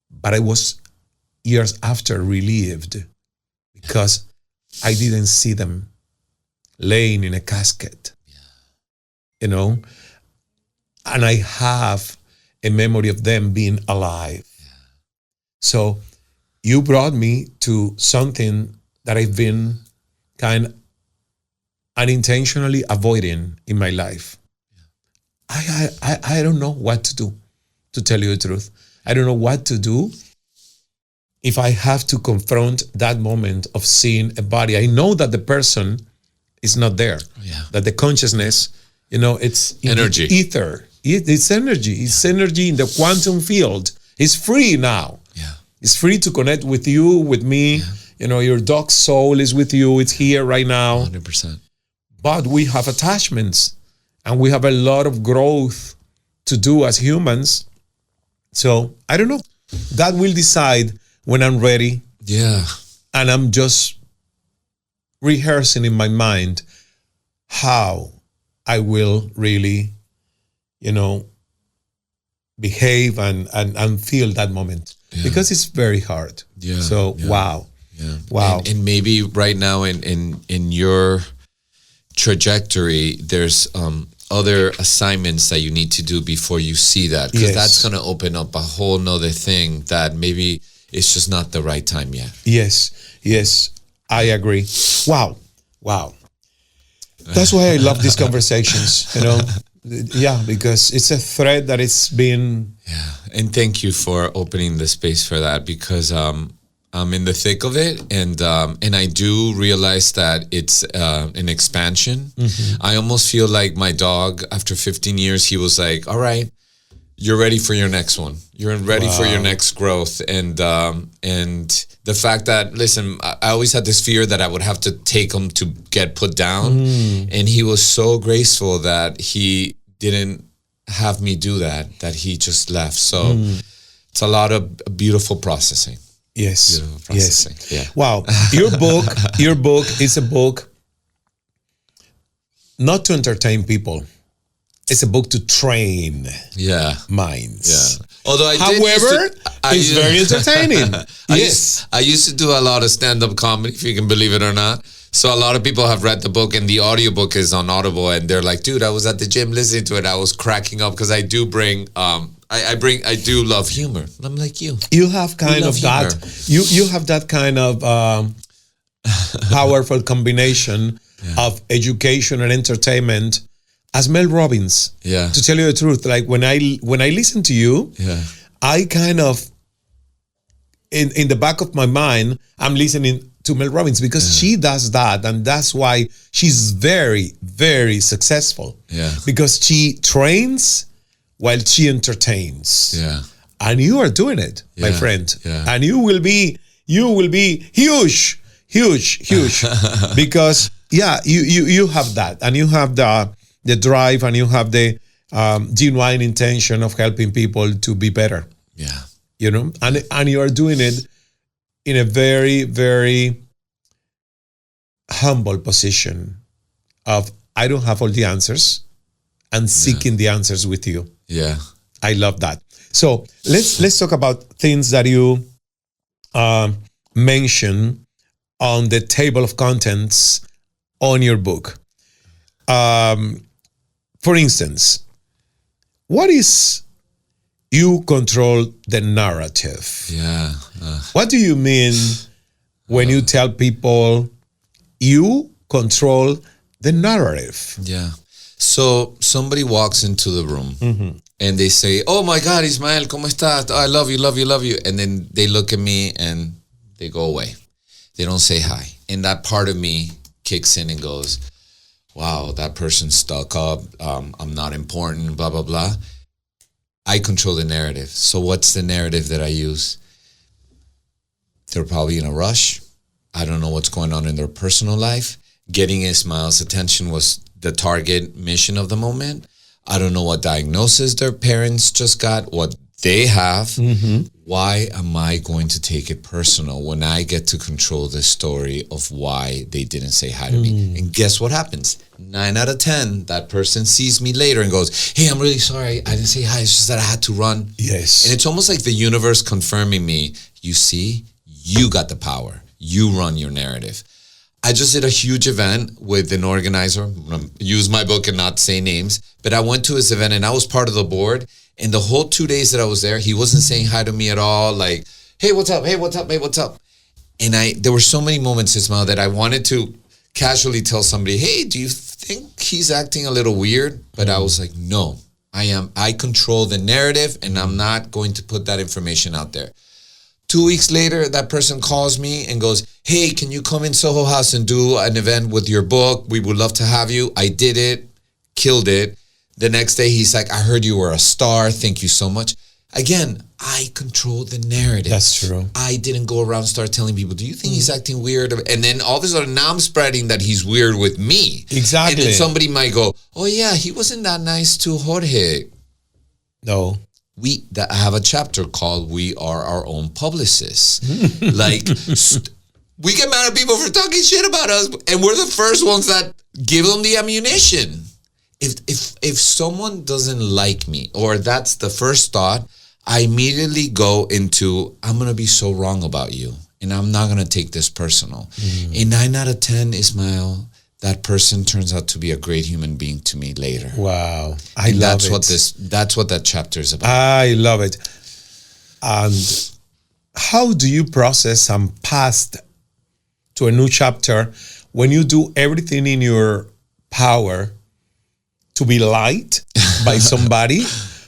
But I was years after relieved because I didn't see them laying in a casket, And I have a memory of them being alive. So you brought me to something that I've been kind of unintentionally avoiding in my life. I don't know what to do, to tell you the truth. I don't know what to do if I have to confront that moment of seeing a body. I know that the person is not there, that the consciousness, it's energy, ether. It's energy. It's energy in the quantum field. It's free now. It's free to connect with you, with me. Your dog's soul is with you. It's here right now. 100%. But we have attachments and we have a lot of growth to do as humans. So I don't know. God will decide when I'm ready. Yeah. And I'm just rehearsing in my mind how I will really, behave and feel that moment. Because it's very hard. So wow. Yeah. Wow. And maybe right now in your trajectory, there's other assignments that you need to do before you see that. Because that's going to open up a whole nother thing that maybe it's just not the right time yet. Yes. I agree. Wow. That's why I love these conversations, because it's a thread that it's been. Yeah. And thank you for opening the space for that, because I'm in the thick of it, and I do realize that it's an expansion. I almost feel like my dog, after 15 years, he was like, all right, you're ready for your next one. You're ready for your next growth. And the fact that, listen, I always had this fear that I would have to take him to get put down. And he was so graceful that he didn't have me do that he just left. So it's a lot of beautiful processing. Yes. Yeah. Wow. Your book is a book not to entertain people. It's a book to train minds. Yeah. Although it's very entertaining. I used to do a lot of stand-up comedy, if you can believe it or not. So a lot of people have read the book, and the audiobook is on Audible, and they're like, dude, I was at the gym listening to it. I was cracking up because I do bring I do love humor. I'm like you. You have kind of that. You have that kind of powerful combination of education and entertainment as Mel Robbins. Yeah. To tell you the truth, like when I listen to you, I kind of in the back of my mind, I'm listening to Mel Robbins because she does that, and that's why she's very, very successful. Yeah. Because she trains while she entertains. Yeah. And you are doing it, my friend. Yeah. And you will be huge because you have that, and you have the drive, and you have the genuine intention of helping people to be better. Yeah. You know, and you are doing it in a very, very humble position of I don't have all the answers and seeking the answers with you. Yeah. I love that. So let's talk about things that you mention on the table of contents on your book. For instance, what is you control the narrative? Yeah. What do you mean when you tell people you control the narrative? Yeah. So somebody walks into the room and they say, "Oh my God, Ismael, ¿cómo estás? Oh, I love you, love you, love you." And then they look at me and they go away. They don't say hi. And that part of me kicks in and goes, wow, that person's stuck up. I'm not important, blah, blah, blah. I control the narrative. So what's the narrative that I use? They're probably in a rush. I don't know what's going on in their personal life. Getting Ismael's attention was the target mission of the moment. I don't know what diagnosis their parents just got, what they have. Why am I going to take it personal when I get to control the story of why they didn't say hi to me? And guess what happens? 9 out of 10, that person sees me later and goes, "Hey, I'm really sorry. I didn't say hi. It's just that I had to run." Yes. And it's almost like the universe confirming me, you see, you got the power. You run your narrative. I just did a huge event with an organizer. I'm going to use my book and not say names. But I went to his event and I was part of the board. And the whole 2 days that I was there, he wasn't saying hi to me at all. Like, "Hey, what's up? Hey, what's up? Hey, what's up?" And there were so many moments, Ismael, that I wanted to casually tell somebody, "Hey, do you think he's acting a little weird?" But I was like, no, I control the narrative and I'm not going to put that information out there. 2 weeks later, that person calls me and goes, "Hey, can you come in Soho House and do an event with your book? We would love to have you." I did it, killed it. The next day, he's like, "I heard you were a star. Thank you so much." Again, I control the narrative. That's true. I didn't go around and start telling people, "Do you think he's acting weird?" And then all of a sudden, now I'm spreading that he's weird with me. Exactly. And then somebody might go, "Oh yeah, he wasn't that nice to Jorge." No. I have a chapter called "We Are Our Own Publicists." Like, we get mad at people for talking shit about us, and we're the first ones that give them the ammunition. If someone doesn't like me, or that's the first thought, I immediately go into, I'm going to be so wrong about you, and I'm not going to take this personal. In 9 out of 10, Ismael, that person turns out to be a great human being to me later. Wow. I love it. That's what that chapter is about. I love it. And how do you process and pass to a new chapter when you do everything in your power to be liked by somebody,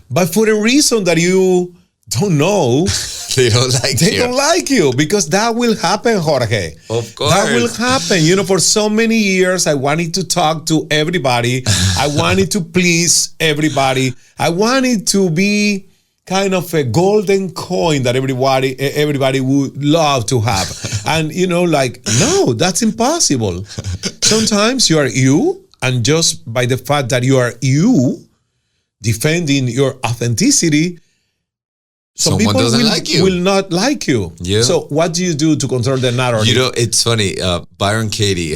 but for a reason that you don't know, they don't like you, because that will happen, Jorge. Of course. That will happen. You know, for so many years, I wanted to talk to everybody. I wanted to please everybody. I wanted to be kind of a golden coin that everybody would love to have. And, you know, like, no, that's impossible. Sometimes you are you, and just by the fact that you are you, defending your authenticity, some people will not like you. Yeah. So what do you do to control the narrative? You know, it's funny. Byron Katie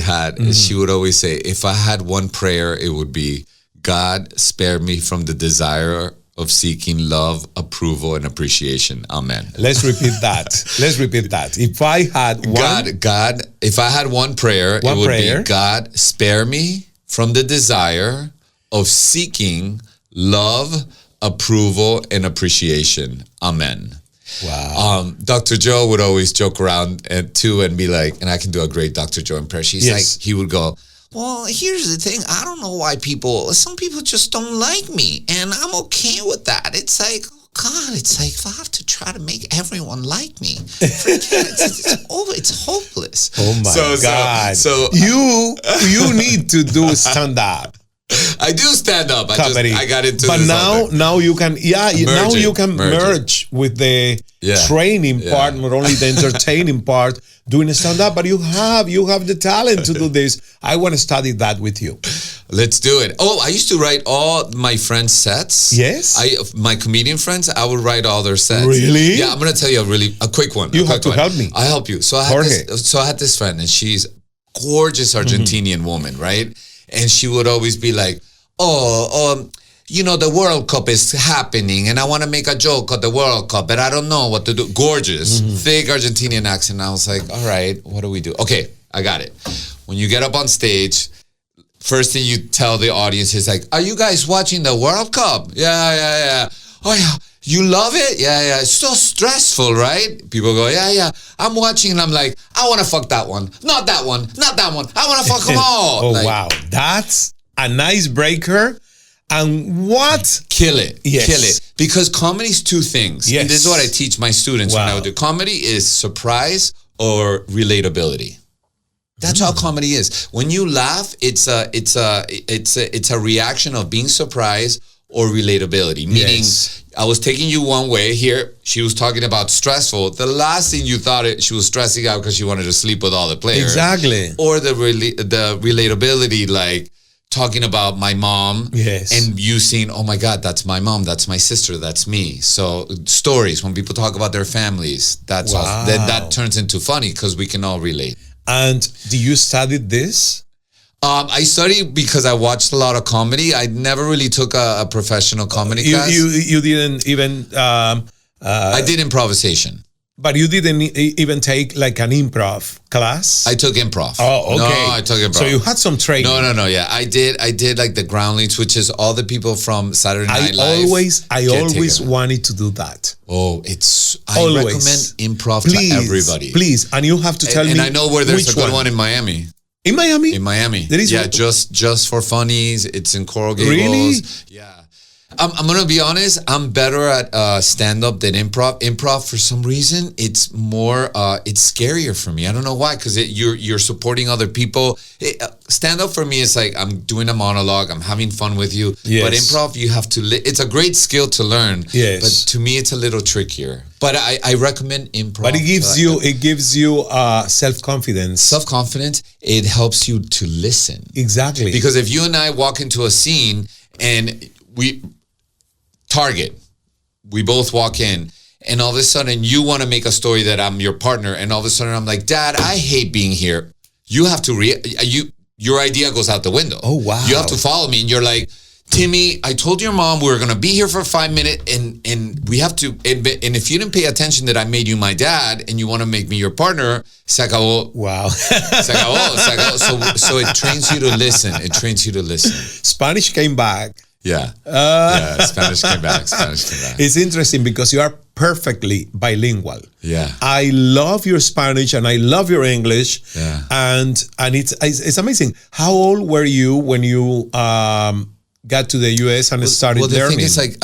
she would always say, if I had one prayer, it would be, "God, spare me from the desire of seeking love, approval, and appreciation. Amen." Let's repeat that. If I had one... God, if I had one prayer, it would be, "God, spare me from the desire of seeking love, approval, and appreciation. Amen." Wow. Dr. Joe would always joke around too and be like, and I can do a great Dr. Joe impression. He would go, "Well, here's the thing. I don't know why some people just don't like me, and I'm okay with that. It's like, oh God, it's like if I have to try to make everyone like me, forget it. It's hopeless." this. Oh my God. So you need to do stand up. I do stand up. Comedy. I got into but this. Now you can merge with the training part, not only the entertaining part, doing stand up, but you have the talent to do this. I want to study that with you. Let's do it. Oh, I used to write all my friends' sets. Yes. My comedian friends, I would write all their sets. Really? Yeah, I'm going to tell you a quick one. You have to help me. I'll help you. So I had this friend, and she's a gorgeous Argentinian woman, right? And she would always be like, the World Cup is happening and I want to make a joke of the World Cup, but I don't know what to do. Gorgeous, thick Argentinian accent. I was like, all right, what do we do? Okay, I got it. When you get up on stage, first thing you tell the audience is like, are you guys watching the World Cup? Yeah. Oh, yeah. You love it? Yeah. It's so stressful, right? People go, yeah. I'm watching and I'm like, I want to fuck that one. Not that one. Not that one. I want to fuck them all. Wow. That's a nice breaker. And what? Kill it. Yes. Kill it. Because comedy is two things. Yes. And this is what I teach my students when I would do. Comedy is surprise or relatability. That's how comedy is. When you laugh, it's a reaction of being surprised or relatability. Meaning, I was taking you one way here. She was talking about stressful. The last thing you thought she was stressing out because she wanted to sleep with all the players. Exactly. Or the relatability, like talking about my mom. Yes. And you seeing, oh my God, that's my mom, that's my sister, that's me. So stories, when people talk about their families, that's all. That turns into funny because we can all relate. And do you study this? I studied because I watched a lot of comedy. I never really took a professional comedy class. You didn't even... I did improvisation. But you didn't even take like an improv class? I took improv. Oh, okay. No, I took improv. So you had some training. No. Yeah, I did like the groundlings, which is all the people from Saturday Night Live. I always wanted to do that. Oh, I recommend improv to everybody. Please, and you have to tell me. And I know where there's a good one in Miami. In Miami? In Miami. There is just for funnies. It's in Coral Gables. Really? Yeah. I'm going to be honest. I'm better at stand-up than improv. Improv, for some reason, it's more, it's scarier for me. I don't know why, because you're supporting other people. Stand-up for me is like, I'm doing a monologue. I'm having fun with you. Yes. But improv, you have to, it's a great skill to learn. Yes. But to me, it's a little trickier. But I recommend improv. But it gives you self-confidence. Self-confidence. It helps you to listen. Exactly. Because if you and I walk into a scene and we both walk in, and all of a sudden you want to make a story that I'm your partner, and all of a sudden I'm like, Dad, I hate being here. You have to your idea goes out the window. Oh wow. You have to follow me, and you're like, Timmy, I told your mom we were gonna be here for 5 minutes, and we have to. And if you didn't pay attention that I made you my dad, and you want to make me your partner, se acabó. Wow. Se acabó. So it trains you to listen. Spanish came back. Yeah. Spanish came back. It's interesting because you are perfectly bilingual. Yeah. I love your Spanish and I love your English. Yeah. And it's amazing. How old were you when you got to the US and started learning? Well, the thing is, like,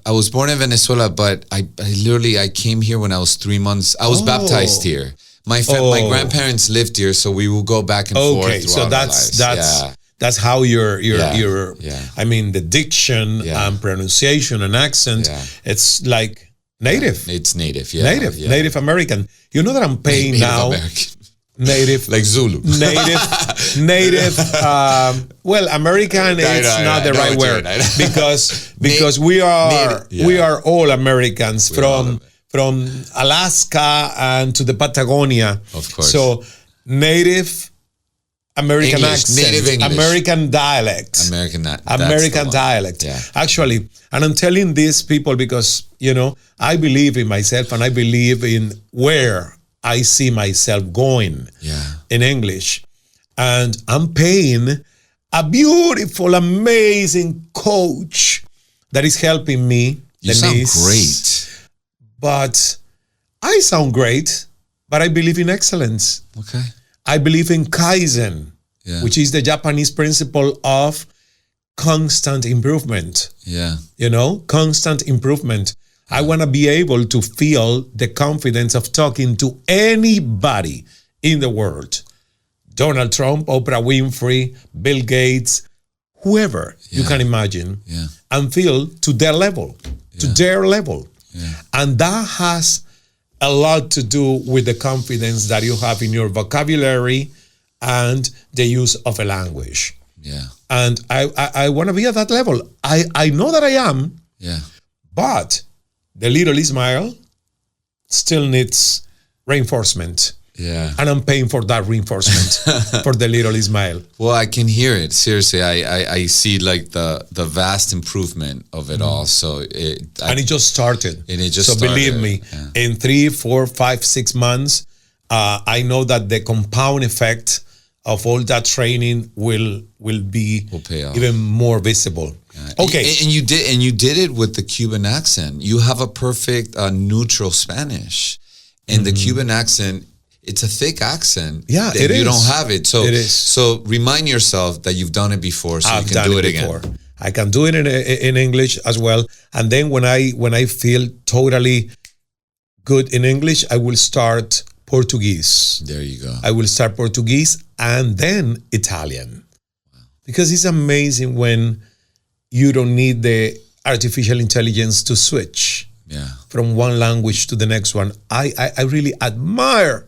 I was born in Venezuela, but I literally came here when I was 3 months. I was baptized here. My grandparents lived here, so we would go back and forth. Okay, so that's how your I mean, the diction and pronunciation and accent, it's like native. It's native, Native American. You know that I'm paying now. Native, like Zulu. Native. Well, American is not the right word because we are all Americans from Alaska and to the Patagonia. Of course. So native American English, accent, native English. American dialect. American dialect. Yeah. Actually, and I'm telling these people because, I believe in myself and I believe in where I see myself going in English. And I'm paying a beautiful, amazing coach that is helping me. You sound great. But I sound great, but I believe in excellence. Okay. I believe in Kaizen, which is the Japanese principle of constant improvement. Yeah. Constant improvement. I want to be able to feel the confidence of talking to anybody in the world. Donald Trump, Oprah Winfrey, Bill Gates, whoever you can imagine, and feel to their level, And that has a lot to do with the confidence that you have in your vocabulary and the use of a language. Yeah. And I want to be at that level. I know that I am. Yeah. But the little Ismael still needs reinforcement. Yeah. And I'm paying for that reinforcement for the little Ismael. Well, I can hear it. Seriously, I see like the vast improvement of it all. So it just started. So believe me, in 3, 4, 5, 6 months, I know that the compound effect of all that training will pay off. Even more visible. Yeah. Okay. And you did it with the Cuban accent. You have a perfect neutral Spanish. And the Cuban accent, it's a thick accent. Yeah, it is. You don't have it. So it is. So remind yourself that you've done it before, so you can do it again. I can do it in English as well. And then when I feel totally good in English, I will start Portuguese. There you go. I will start Portuguese and then Italian. Wow. Because it's amazing when you don't need the artificial intelligence to switch from one language to the next one. I really admire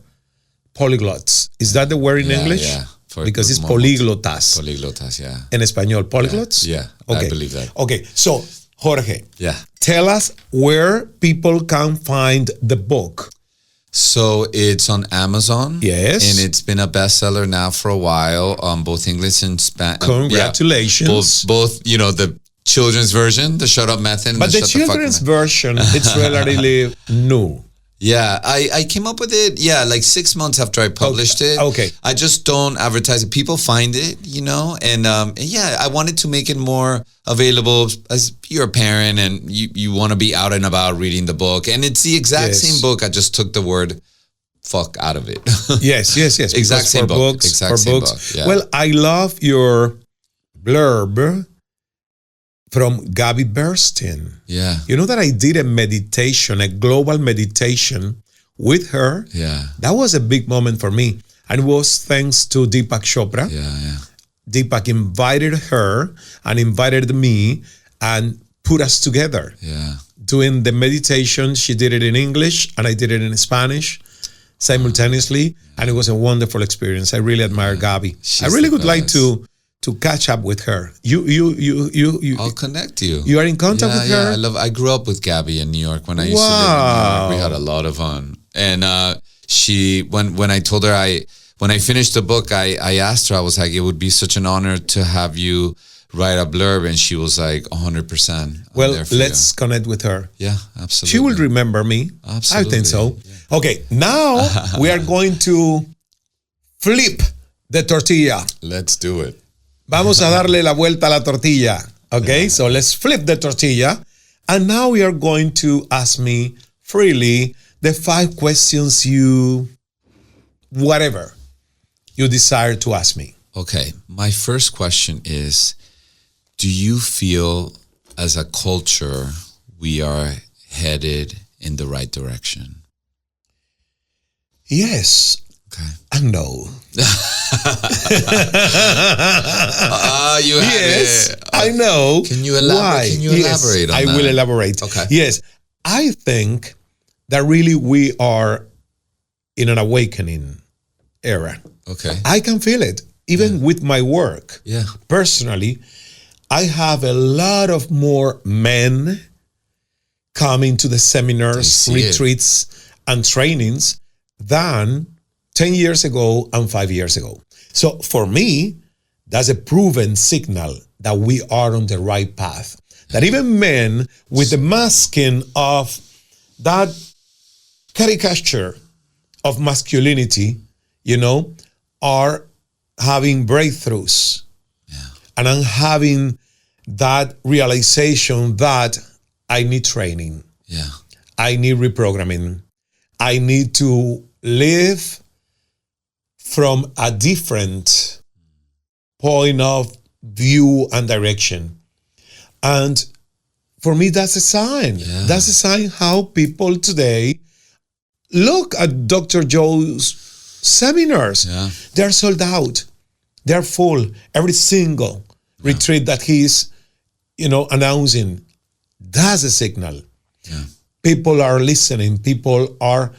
polyglots. Is that the word in English? Yeah. Because it's políglotas. Políglotas, yeah. En español, polyglots? Yeah. Okay. I believe that. Okay, so Jorge. Yeah. Tell us where people can find the book. So it's on Amazon. Yes. And it's been a bestseller now for a while, both English and Spanish. Congratulations. Both, the children's version, the Shut Up Method. But the children's version, it's relatively new. Yeah, I came up with it, like 6 months after I published it. Okay. I just don't advertise it. People find it, and I wanted to make it more available as you're a parent and you want to be out and about reading the book. And it's the exact same book. I just took the word fuck out of it. Yes. Exact same book. Exact same book. Yeah. Well, I love your blurb from Gabby Bernstein. Yeah. You know that I did a global meditation with her? Yeah. That was a big moment for me. And it was thanks to Deepak Chopra. Yeah. Deepak invited her and invited me and put us together. Yeah. Doing the meditation. She did it in English and I did it in Spanish simultaneously. And it was a wonderful experience. I really admire Gabby. I really would like to catch up with her. You I'll connect you. You are in contact with her? Yeah, I grew up with Gabby in New York when I used to live in New York. We had a lot of fun. And when I told her when I finished the book, I asked her, I was like, it would be such an honor to have you write a blurb. And she was like, 100%. Well, let's connect with her. Yeah, absolutely. She will remember me. Absolutely. I think so. Yeah. Okay, now we are going to flip the tortilla. Let's do it. Vamos a darle la vuelta a la tortilla. Okay, so let's flip the tortilla. And now we are going to ask me freely the 5 questions whatever you desire to ask me. Okay, my first question is, do you feel as a culture we are headed in the right direction? Yes. Okay. And no. You have it. I know. Can you elaborate? Why? Can you elaborate on I that? will elaborate. Okay. Yes. I think that really we are in an awakening era. Okay. I can feel it, even with my work. Yeah. Personally, I have a lot of more men coming to the seminars, retreats, and trainings than 10 years ago and 5 years ago. So for me, that's a proven signal that we are on the right path. That even men with the masking of that caricature of masculinity, are having breakthroughs. Yeah. And I'm having that realization that I need training. Yeah. I need reprogramming. I need to live from a different point of view and direction. And for me, that's a sign. Yeah. That's a sign how people today look at Dr. Joe's seminars. Yeah. They're sold out. They're full. Every single retreat that he's, announcing, that's a signal. Yeah. People are listening. People are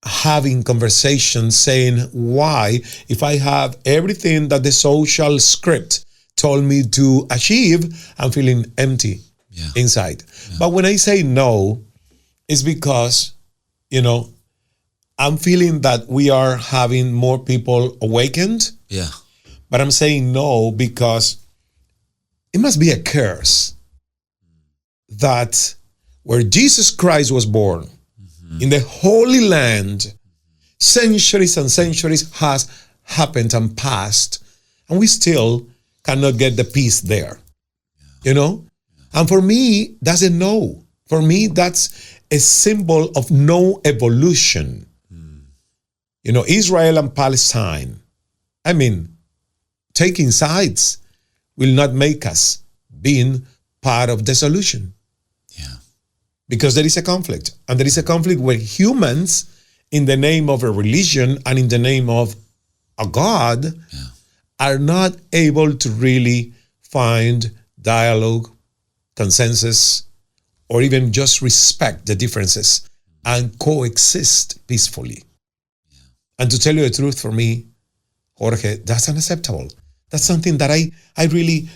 having conversations saying, why, if I have everything that the social script told me to achieve, I'm feeling empty inside. Yeah. But when I say no, it's because, I'm feeling that we are having more people awakened. Yeah. But I'm saying no because it must be a curse that where Jesus Christ was born, in the Holy Land, centuries and centuries has happened and passed, and we still cannot get the peace there, And for me, that's a no. For me, that's a symbol of no evolution. Israel and Palestine, taking sides will not make us being part of the solution. Yeah. Because there is a conflict. And there is a conflict where humans, in the name of a religion and in the name of a God, are not able to really find dialogue, consensus, or even just respect the differences and coexist peacefully. Yeah. And to tell you the truth, for me, Jorge, that's unacceptable. That's something that I really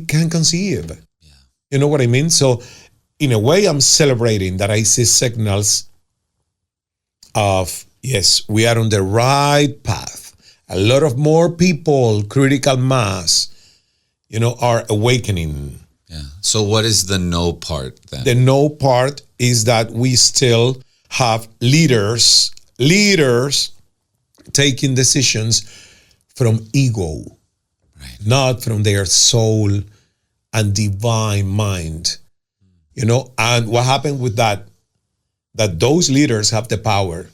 can't conceive. Yeah. You know what I mean? So in a way, I'm celebrating that I see signals of, yes, we are on the right path. A lot of more people, critical mass, are awakening. Yeah. So what is the no part then? The no part is that we still have leaders taking decisions from ego, right, not from their soul and divine mind. And what happened with that those leaders have the power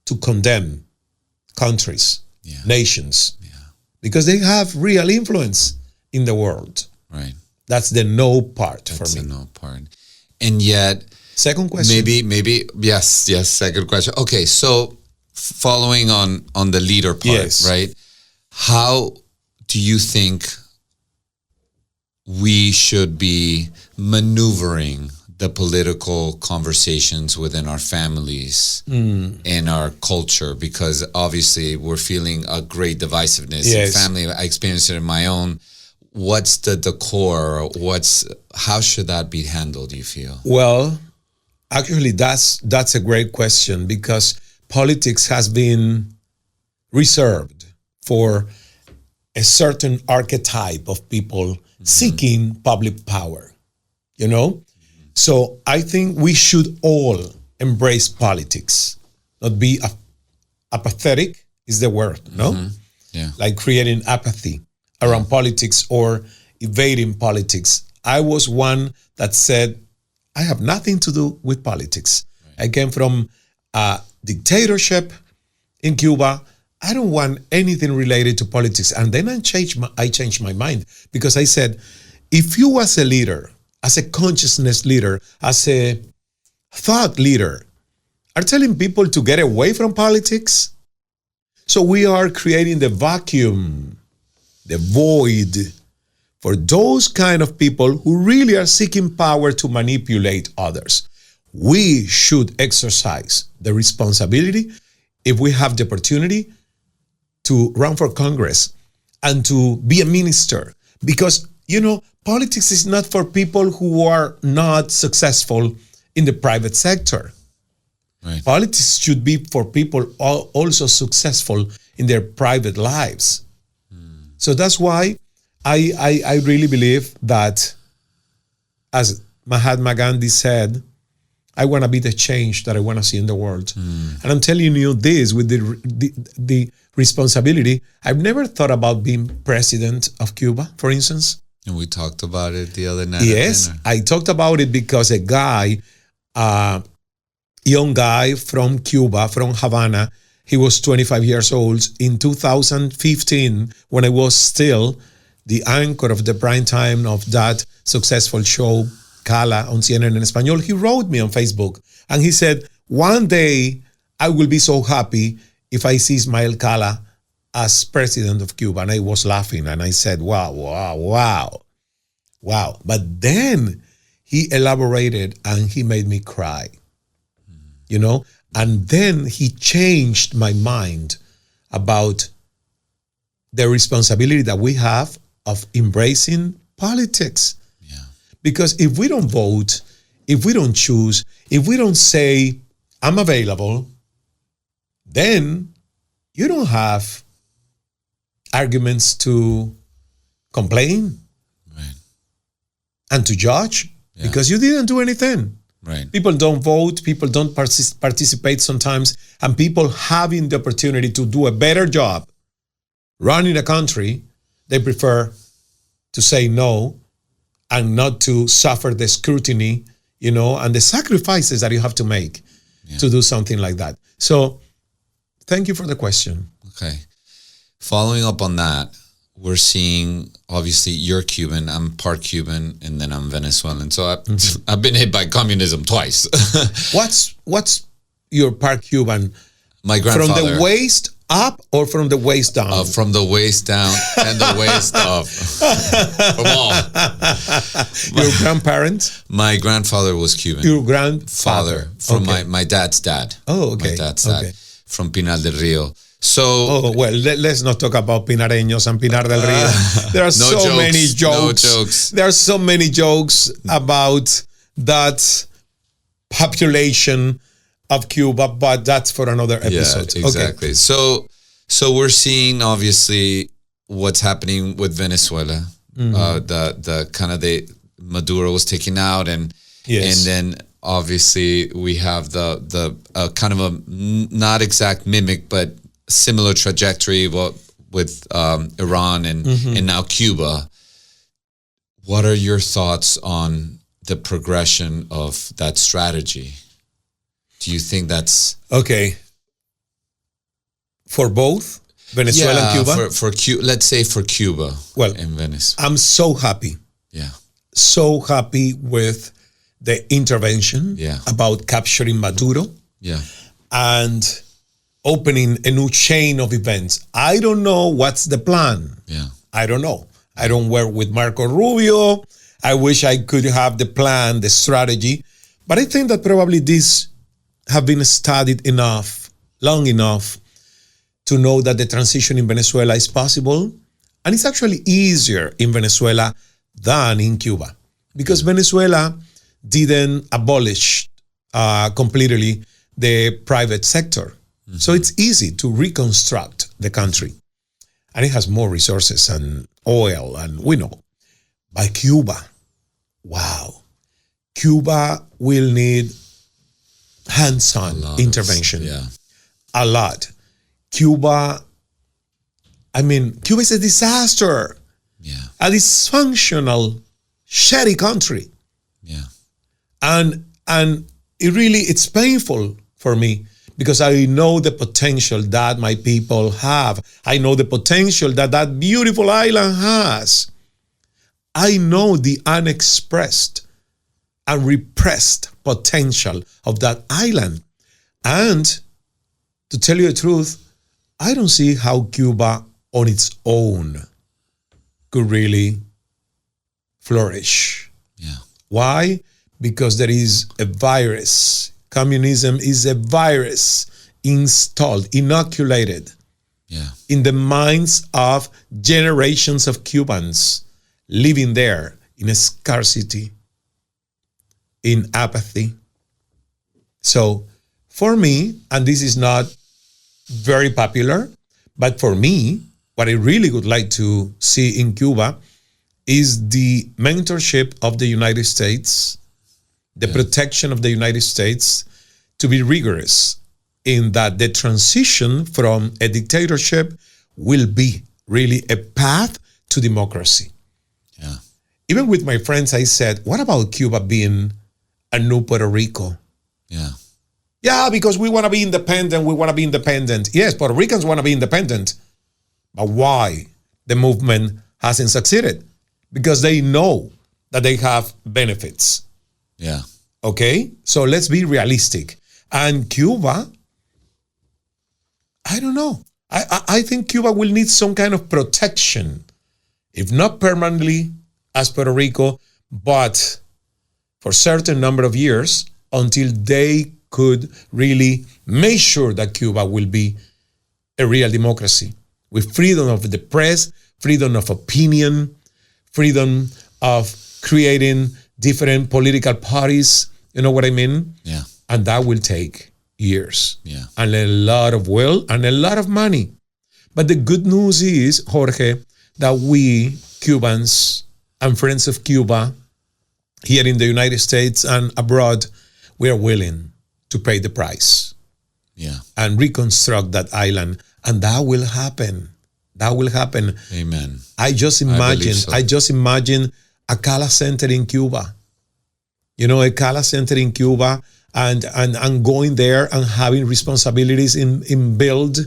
to condemn countries, nations, because they have real influence in the world. Right. That's the no part for me. That's the no part. And yet, second question. Maybe, yes, second question. Okay, so following on the leader part, right? How do you think we should be maneuvering the political conversations within our families and our culture? Because obviously we're feeling a great divisiveness in family. I experienced it in my own. What's the decor? How should that be handled, do you feel? Well, actually, that's a great question, because politics has been reserved for a certain archetype of people seeking public power, So I think we should all embrace politics, not be apathetic is the word, no? Mm-hmm. Yeah. Like creating apathy around politics or evading politics. I was one that said, I have nothing to do with politics. Right. I came from a dictatorship in Cuba. I don't want anything related to politics. And then I changed my mind, because I said, if you as a leader, as a consciousness leader, as a thought leader, are telling people to get away from politics, so we are creating the vacuum, the void for those kind of people who really are seeking power to manipulate others. We should exercise the responsibility, if we have the opportunity, to run for Congress and to be a minister. Because, politics is not for people who are not successful in the private sector. Right. Politics should be for people also successful in their private lives. So that's why I really believe that, as Mahatma Gandhi said, I want to be the change that I want to see in the world. And I'm telling you this with the responsibility. I've never thought about being president of Cuba, for instance. And we talked about it the other night. Yes, I talked about it because a guy, young guy from Cuba, from Havana, he was 25 years old. In 2015, when I was still the anchor of the prime time of that successful show, Cala, on CNN en Español, he wrote me on Facebook and he said, one day I will be so happy if I see Ismael Cala as president of Cuba. And I was laughing and I said, wow. But then he elaborated and he made me cry, and then he changed my mind about the responsibility that we have of embracing politics. Yeah. Because if we don't vote, if we don't choose, if we don't say, I'm available, then you don't have arguments to complain and to judge because you didn't do anything. Right. People don't vote, people don't participate sometimes, and people having the opportunity to do a better job running a country, they prefer to say no and not to suffer the scrutiny, and the sacrifices that you have to make to do something like that. So thank you for the question. Okay. Following up on that, we're seeing, obviously, you're Cuban, I'm part Cuban, and then I'm Venezuelan. So I've been hit by communism twice. What's your part Cuban? My grandfather. From the waist up or from the waist down? From the waist down and the waist up. From all. Your grandparents? My grandfather was Cuban. Your grandfather? From my dad's dad. Oh, okay. My dad's dad. From Pinar del Rio. So, let's not talk about Pinareños and Pinar del Rio. There are many jokes. No jokes. There are so many jokes about that population of Cuba, but that's for another episode. Yeah, exactly. Okay. So we're seeing, obviously, what's happening with Venezuela. The kind of Maduro was taken out, and then obviously we have the kind of a not exact mimic, but similar trajectory with Iran and now Cuba. What are your thoughts on the progression of that strategy? Do you think that's okay for both Venezuela and Cuba? For let's say for Cuba, and Venice. I'm so happy. Yeah, so happy with the intervention. Yeah, about capturing Maduro. Yeah, and opening a new chain of events. I don't know what's the plan. Yeah, I don't know. I don't work with Marco Rubio. I wish I could have the plan, the strategy, but I think that probably this have been studied long enough to know that the transition in Venezuela is possible. And it's actually easier in Venezuela than in Cuba because Venezuela didn't abolish completely the private sector. Mm-hmm. So it's easy to reconstruct the country. And it has more resources and oil and we know. By Cuba, wow. Cuba will need hands-on intervention. A lot. Cuba is a disaster. Yeah. A dysfunctional, shitty country. Yeah. And it's painful for me because I know the potential that my people have. I know the potential that beautiful island has. I know the unexpressed and repressed potential of that island. And to tell you the truth, I don't see how Cuba on its own could really flourish. Yeah. Why? Because there is a virus. Communism is a virus installed, inoculated in the minds of generations of Cubans living there in a scarcity, in apathy. So for me, and this is not very popular, but for me, what I really would like to see in Cuba is the mentorship of the United States, the protection of the United States, to be rigorous in that the transition from a dictatorship will be really a path to democracy. Yeah. Even with my friends, I said, what about Cuba being a new Puerto Rico? Yeah. Yeah, because we want to be independent. We want to be independent. Yes, Puerto Ricans want to be independent. But why the movement hasn't succeeded? Because they know that they have benefits. Yeah. Okay? So let's be realistic. And Cuba, I don't know. I think Cuba will need some kind of protection, if not permanently as Puerto Rico, but for a certain number of years until they could really make sure that Cuba will be a real democracy with freedom of the press, freedom of opinion, freedom of creating different political parties. You know what I mean? Yeah. And that will take years. Yeah. And a lot of will and a lot of money. But the good news is, Jorge, that we Cubans and friends of Cuba here in the United States and abroad, we are willing to pay the price. Yeah. And reconstruct that island. And that will happen. That will happen. Amen. I just imagine a Cala Center in Cuba. You know, a Cala Center in Cuba and going there and having responsibilities in build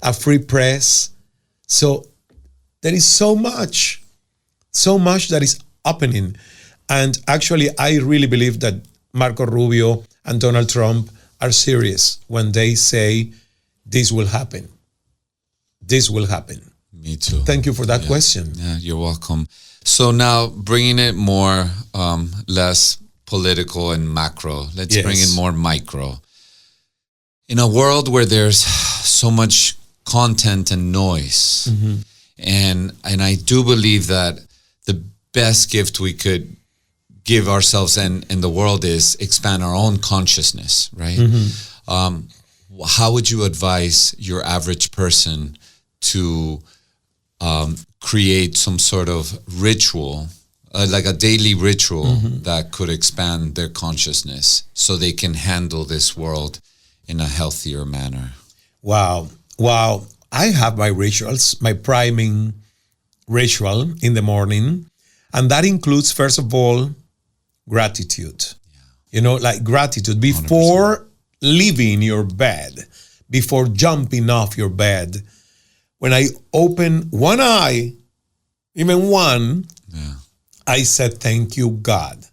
a free press. So there is so much that is happening. And actually, I really believe that Marco Rubio and Donald Trump are serious when they say this will happen. This will happen. Me too. Thank you for that question. Yeah, you're welcome. So now bringing it more, less political and macro, let's bring it more micro. In a world where there's so much content and noise, and I do believe that the best gift we could give ourselves and the world is expand our own consciousness, right? How would you advise your average person to create some sort of ritual, like a daily ritual that could expand their consciousness so they can handle this world in a healthier manner? Wow. I have my rituals, my priming ritual in the morning. And that includes, first of all, gratitude. Yeah. You know, like gratitude. Before 100%. Leaving your bed, before jumping off your bed, when I open one eye, even one, I said, thank you, God,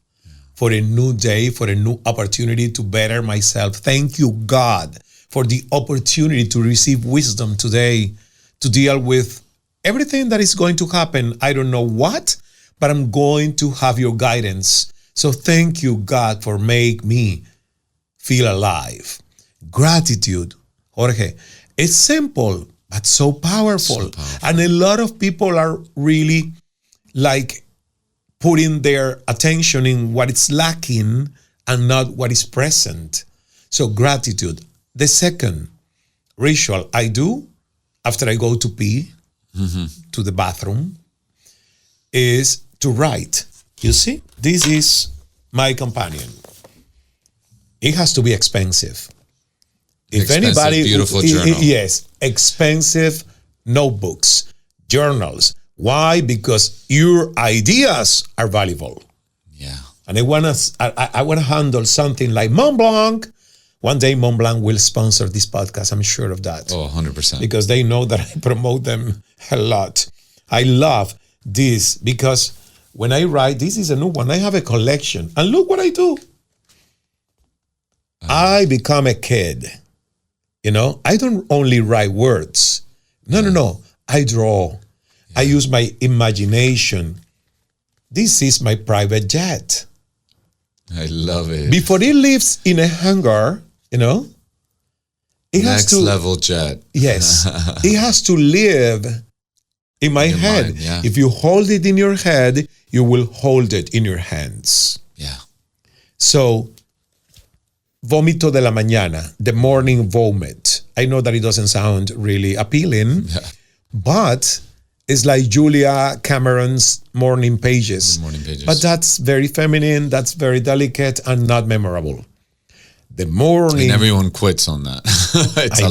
for a new day, for a new opportunity to better myself. Thank you, God, for the opportunity to receive wisdom today, to deal with everything that is going to happen. I don't know what, but I'm going to have your guidance. So thank you, God, for making me feel alive. Gratitude, Jorge, it's simple, but so powerful. And a lot of people are really like putting their attention in what is lacking and not what is present. So gratitude. The second ritual I do after I go to pee, to the bathroom, is to write. You see, this is my companion. It has to be expensive. If anybody, beautiful journal. Yes, expensive notebooks, journals. Why? Because your ideas are valuable. Yeah. And I want to handle something like Mont Blanc. One day Mont Blanc will sponsor this podcast. I'm sure of that. Oh, 100%. Because they know that I promote them a lot. I love this because when I write, this is a new one. I have a collection. And look what I do. I become a kid. You know, I don't only write words. No. I draw. I use my imagination. This is my private jet. I love it. Before it leaves in a hangar, you know, it has to... Next level jet. Yes. It has to live in my head. Mind, yeah. If you hold it in your head, you will hold it in your hands. Yeah. So, vómito de la mañana, the morning vomit. I know that it doesn't sound really appealing, but it's like Julia Cameron's morning pages. But that's very feminine, that's very delicate, and not memorable. The morning... And everyone quits on that. It's a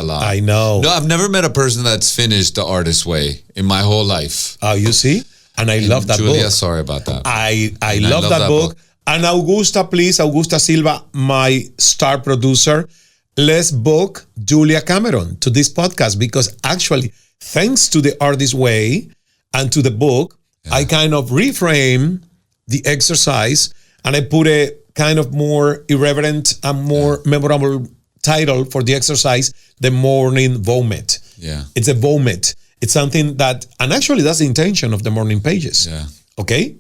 lot. I know. No, I've never met a person that's finished The Artist's Way in my whole life. Oh, you see? And I love that book. Julia, sorry about that. I love that book. And Augusta Silva, my star producer, let's book Julia Cameron to this podcast because actually, thanks to The Artist's Way and to the book, I kind of reframe the exercise and I put a kind of more irreverent and more memorable title for the exercise, the morning vomit. Yeah. It's a vomit. It's something that, and actually that's the intention of the morning pages. Yeah. Okay?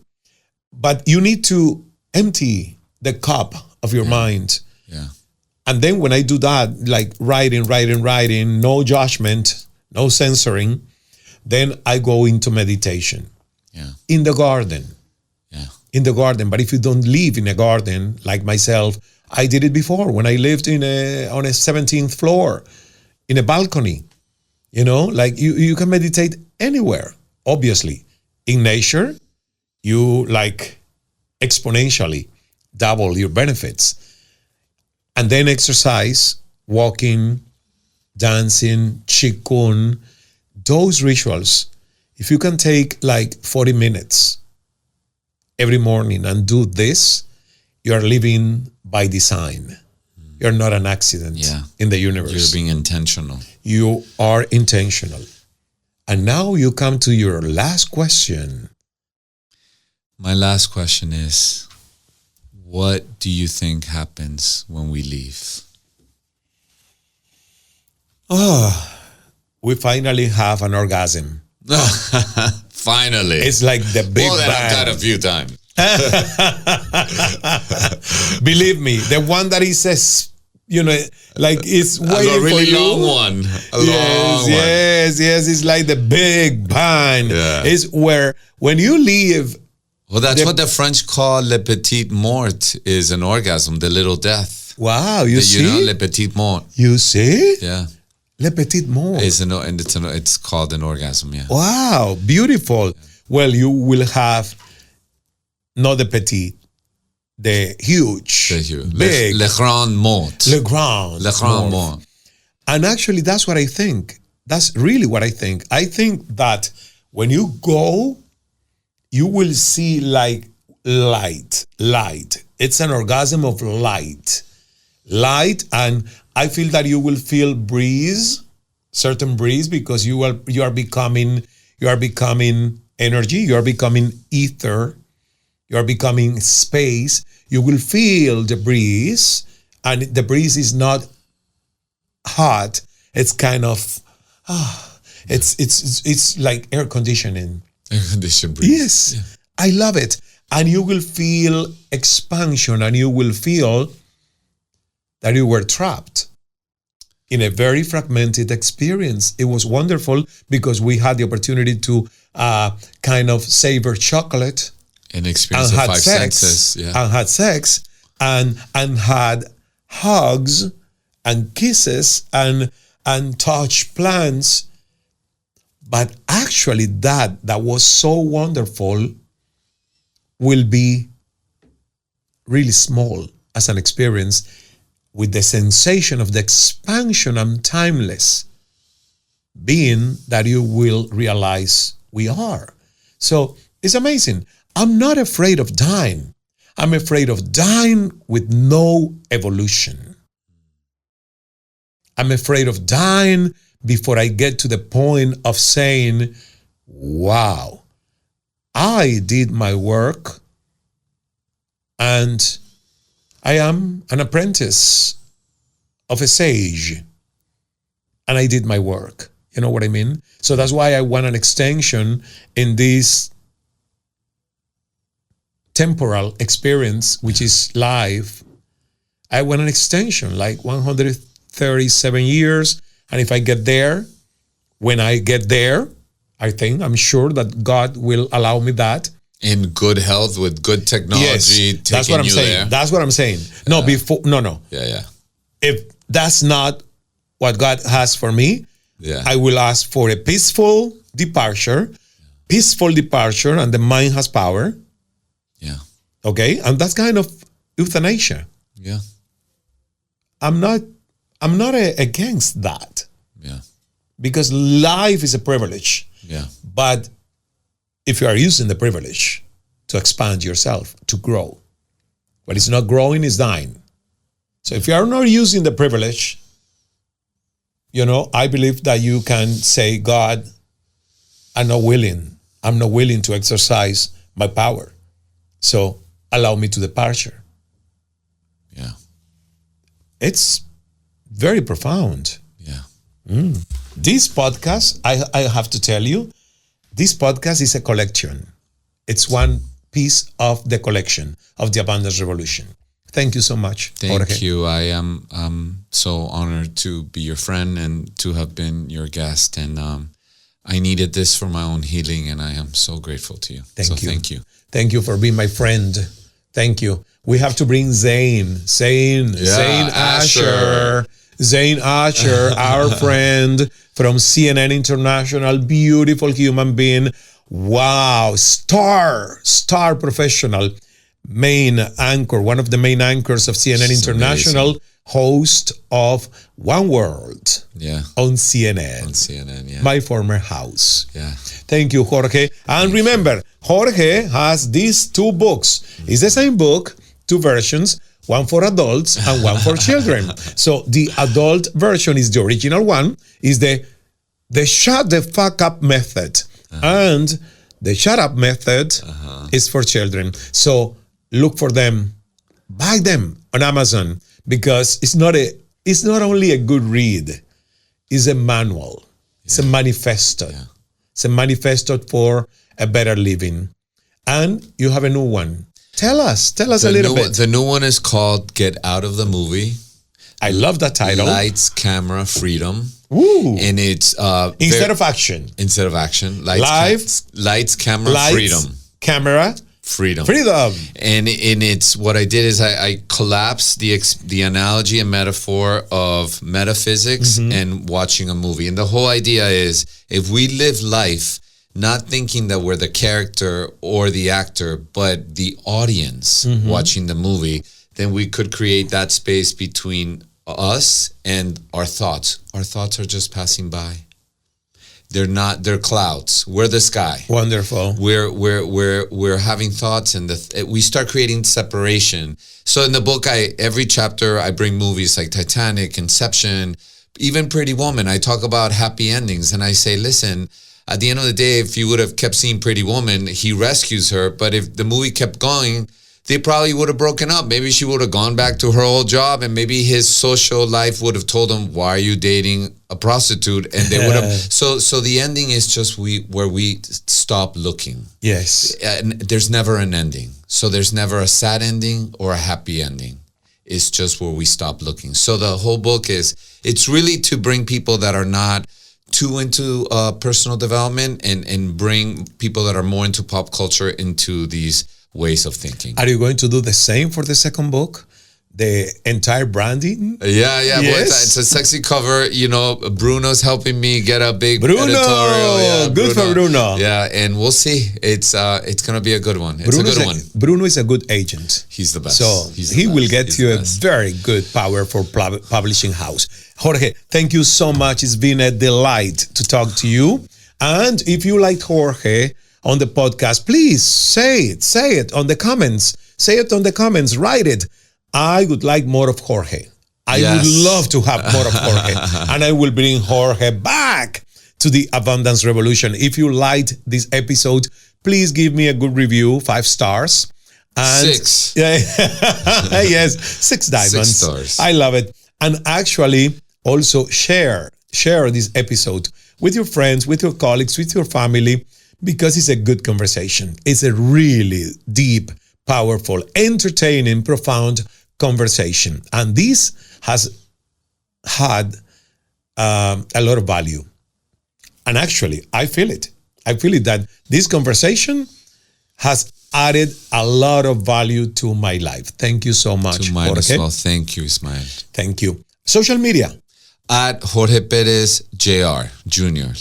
But you need to empty the cup of your mind. Yeah. And then when I do that, like writing, no judgment, no censoring, then I go into meditation. Yeah. In the garden. Yeah. In the garden. But if you don't live in a garden, like myself, I did it before when I lived on a 17th floor, in a balcony. You know, like you can meditate anywhere, obviously. In nature, you like exponentially double your benefits. And then exercise, walking, dancing, qigong, those rituals. If you can take like 40 minutes every morning and do this, you are living by design. You're not an accident in the universe. You're being intentional. You are intentional. And now you come to your last question. My last question is, what do you think happens when we leave? Oh, we finally have an orgasm. Finally. It's like the big Well, that bang. I've done a few times. Believe me, the one that is, like it's waiting a really for you. long one. Yes. It's like the big bang. Yeah. It's where when you leave. Well, that's what the French call le petit mort, is an orgasm, the little death. Wow, you see? You know, le petit mort. You see? Yeah. Le petit mort. It's called an orgasm, yeah. Wow, beautiful. Yeah. Well, you will have not the petit, the huge, big. Le grand mort. Le grand mort. And actually, that's what I think. That's really what I think. I think that when you go, you will see like light. It's an orgasm of light, and I feel that you will feel certain breeze, because you are becoming energy, you are becoming ether, you are becoming space. You will feel the breeze, and the breeze is not hot. It's kind of it's like air conditioning. Air conditioned breeze. Yes, yeah. I love it. And you will feel expansion, and you will feel that you were trapped in a very fragmented experience. It was wonderful because we had the opportunity to kind of savor chocolate. An experience of five senses. Yeah. And had sex and had hugs and kisses and touch plants. But actually that was so wonderful will be really small as an experience, with the sensation of the expansion and timeless being that you will realize we are. So it's amazing. I'm not afraid of dying. I'm afraid of dying with no evolution. I'm afraid of dying before I get to the point of saying, wow, I did my work and I am an apprentice of a sage and I did my work. You know what I mean? So that's why I want an extension in this temporal experience, which is life. I want an extension, like 137 years. And if I get there, when I get there, I'm sure that God will allow me that. In good health, with good technology, yes, that's what I'm saying. There. That's what I'm saying. No, no. Yeah. If that's not what God has for me, yeah, I will ask for a peaceful departure, and the mind has power. Yeah. Okay? And that's kind of euthanasia. Yeah. I'm not against that. Yeah. Because life is a privilege. Yeah. But if you are using the privilege to expand yourself, to grow, what is not growing is dying. So if you are not using the privilege, I believe that you can say, God, I'm not willing to exercise my power. So allow me to departure. Yeah. It's Very profound. Yeah. This podcast, I have to tell you, this podcast is a collection. It's one piece of the collection of the Abundance Revolution. Thank you so much, Jorge. Thank you. I am so honored to be your friend and to have been your guest. And I needed this for my own healing, and I am so grateful to you. Thank you. Thank you for being my friend. Thank you. We have to bring Zane Asher, our friend from CNN International, beautiful human being. Wow, star professional, main anchor, one of the main anchors of CNN International, amazing. Host of One World on CNN. On CNN, yeah. My former house. Yeah. Thank you, Jorge. And remember, Jorge has these 2 books. It's the same book, 2 versions, one for adults and one for children. So the adult version is the original one, is the shut the fuck up method. And the shut up method is for children. So look for them, buy them on Amazon, because it's not only a good read, it's a manual. It's a manifesto. Yeah. It's a manifesto for a better living. And you have a new one. Tell us a little bit. The new one is called Get Out of the Movie. I love that title. Lights, Camera, Freedom. Ooh. And it's instead of action. Lights, camera, freedom. Camera, freedom. And it's what I did is I collapsed the analogy and metaphor of metaphysics and watching a movie. And the whole idea is, if we live life not thinking that we're the character or the actor, but the audience watching the movie, then we could create that space between us and our thoughts. Our thoughts are just passing by. They're clouds. We're the sky. Wonderful. We're having thoughts, and we start creating separation. So in the book, every chapter I bring movies like Titanic, Inception, even Pretty Woman. I talk about happy endings, and I say, listen, at the end of the day, if you would have kept seeing Pretty Woman, he rescues her. But if the movie kept going, they probably would have broken up. Maybe she would have gone back to her old job, and maybe his social life would have told him, why are you dating a prostitute? And they would have. So the ending is just where we stop looking. Yes. And there's never an ending. So there's never a sad ending or a happy ending. It's just where we stop looking. So the whole book it's really to bring people that are not too into personal development and bring people that are more into pop culture into these ways of thinking. Are you going to do the same for the second book? The entire branding? Yeah. Yes. Well, it's a sexy cover. Bruno's helping me get a big editorial. Yeah, good for Bruno. Yeah, and we'll see. It's going to be a good one. It's a good one. Bruno is a good agent. He's the best. So he will get you a very good, powerful publishing house. Jorge, thank you so much. It's been a delight to talk to you. And if you liked Jorge on the podcast, please say it on the comments. Say it on the comments. Write it. I would like more of Jorge. I would love to have more of Jorge. And I will bring Jorge back to the Abundance Revolution. If you liked this episode, please give me a good review, 5 stars. And 6. Yes, 6 diamonds. 6 stars. I love it. And actually, also share this episode with your friends, with your colleagues, with your family, because it's a good conversation. It's a really deep, powerful, entertaining, profound conversation. And this has had a lot of value. And actually, I feel it. I feel it that this conversation has added a lot of value to my life. Thank you so much, to mine Jorge. as well. Thank you, Ismael. Thank you. Social media. At Jorge Pérez Jr.,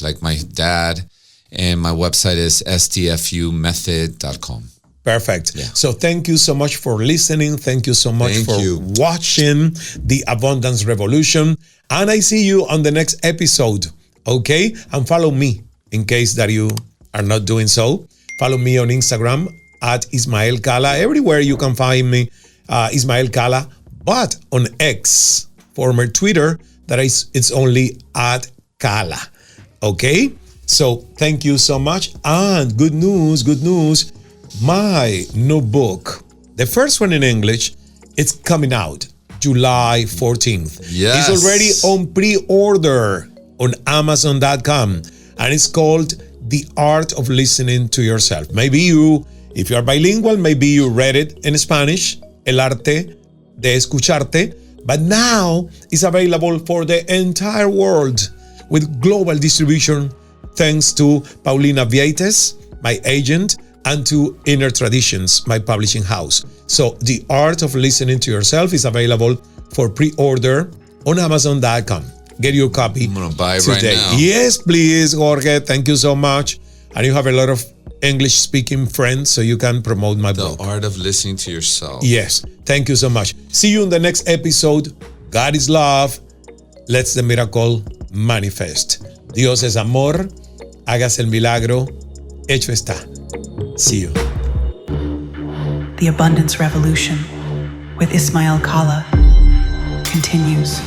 like my dad. And my website is stfumethod.com. Perfect. Yeah. So thank you so much for listening. Thank you so much for watching the Abundance Revolution. And I see you on the next episode. Okay? And follow me in case that you are not doing so. Follow me on Instagram at Ismael Cala. Everywhere you can find me, Ismael Cala. But on X, former Twitter, it's only at Cala. Okay? So thank you so much. And good news. My new book, the first one in English, it's coming out July 14th. Yes. It's already on pre-order on Amazon.com, and it's called The Art of Listening to Yourself. Maybe you, if you are bilingual, maybe you read it in Spanish, El Arte de Escucharte, but now it's available for the entire world with global distribution thanks to Paulina Vieites, my agent, and to Inner Traditions, my publishing house. So The Art of Listening to Yourself is available for pre-order on Amazon.com. Get your copy. I'm going to buy it today. right now. Yes, please, Jorge. Thank you so much. And you have a lot of English-speaking friends, so you can promote my book. The Art of Listening to Yourself. Yes. Thank you so much. See you in the next episode. God is love. Let's the miracle manifest. Dios es amor. Hágase el milagro. Hecho está. See you. The Abundance Revolution with Ismail Kala continues.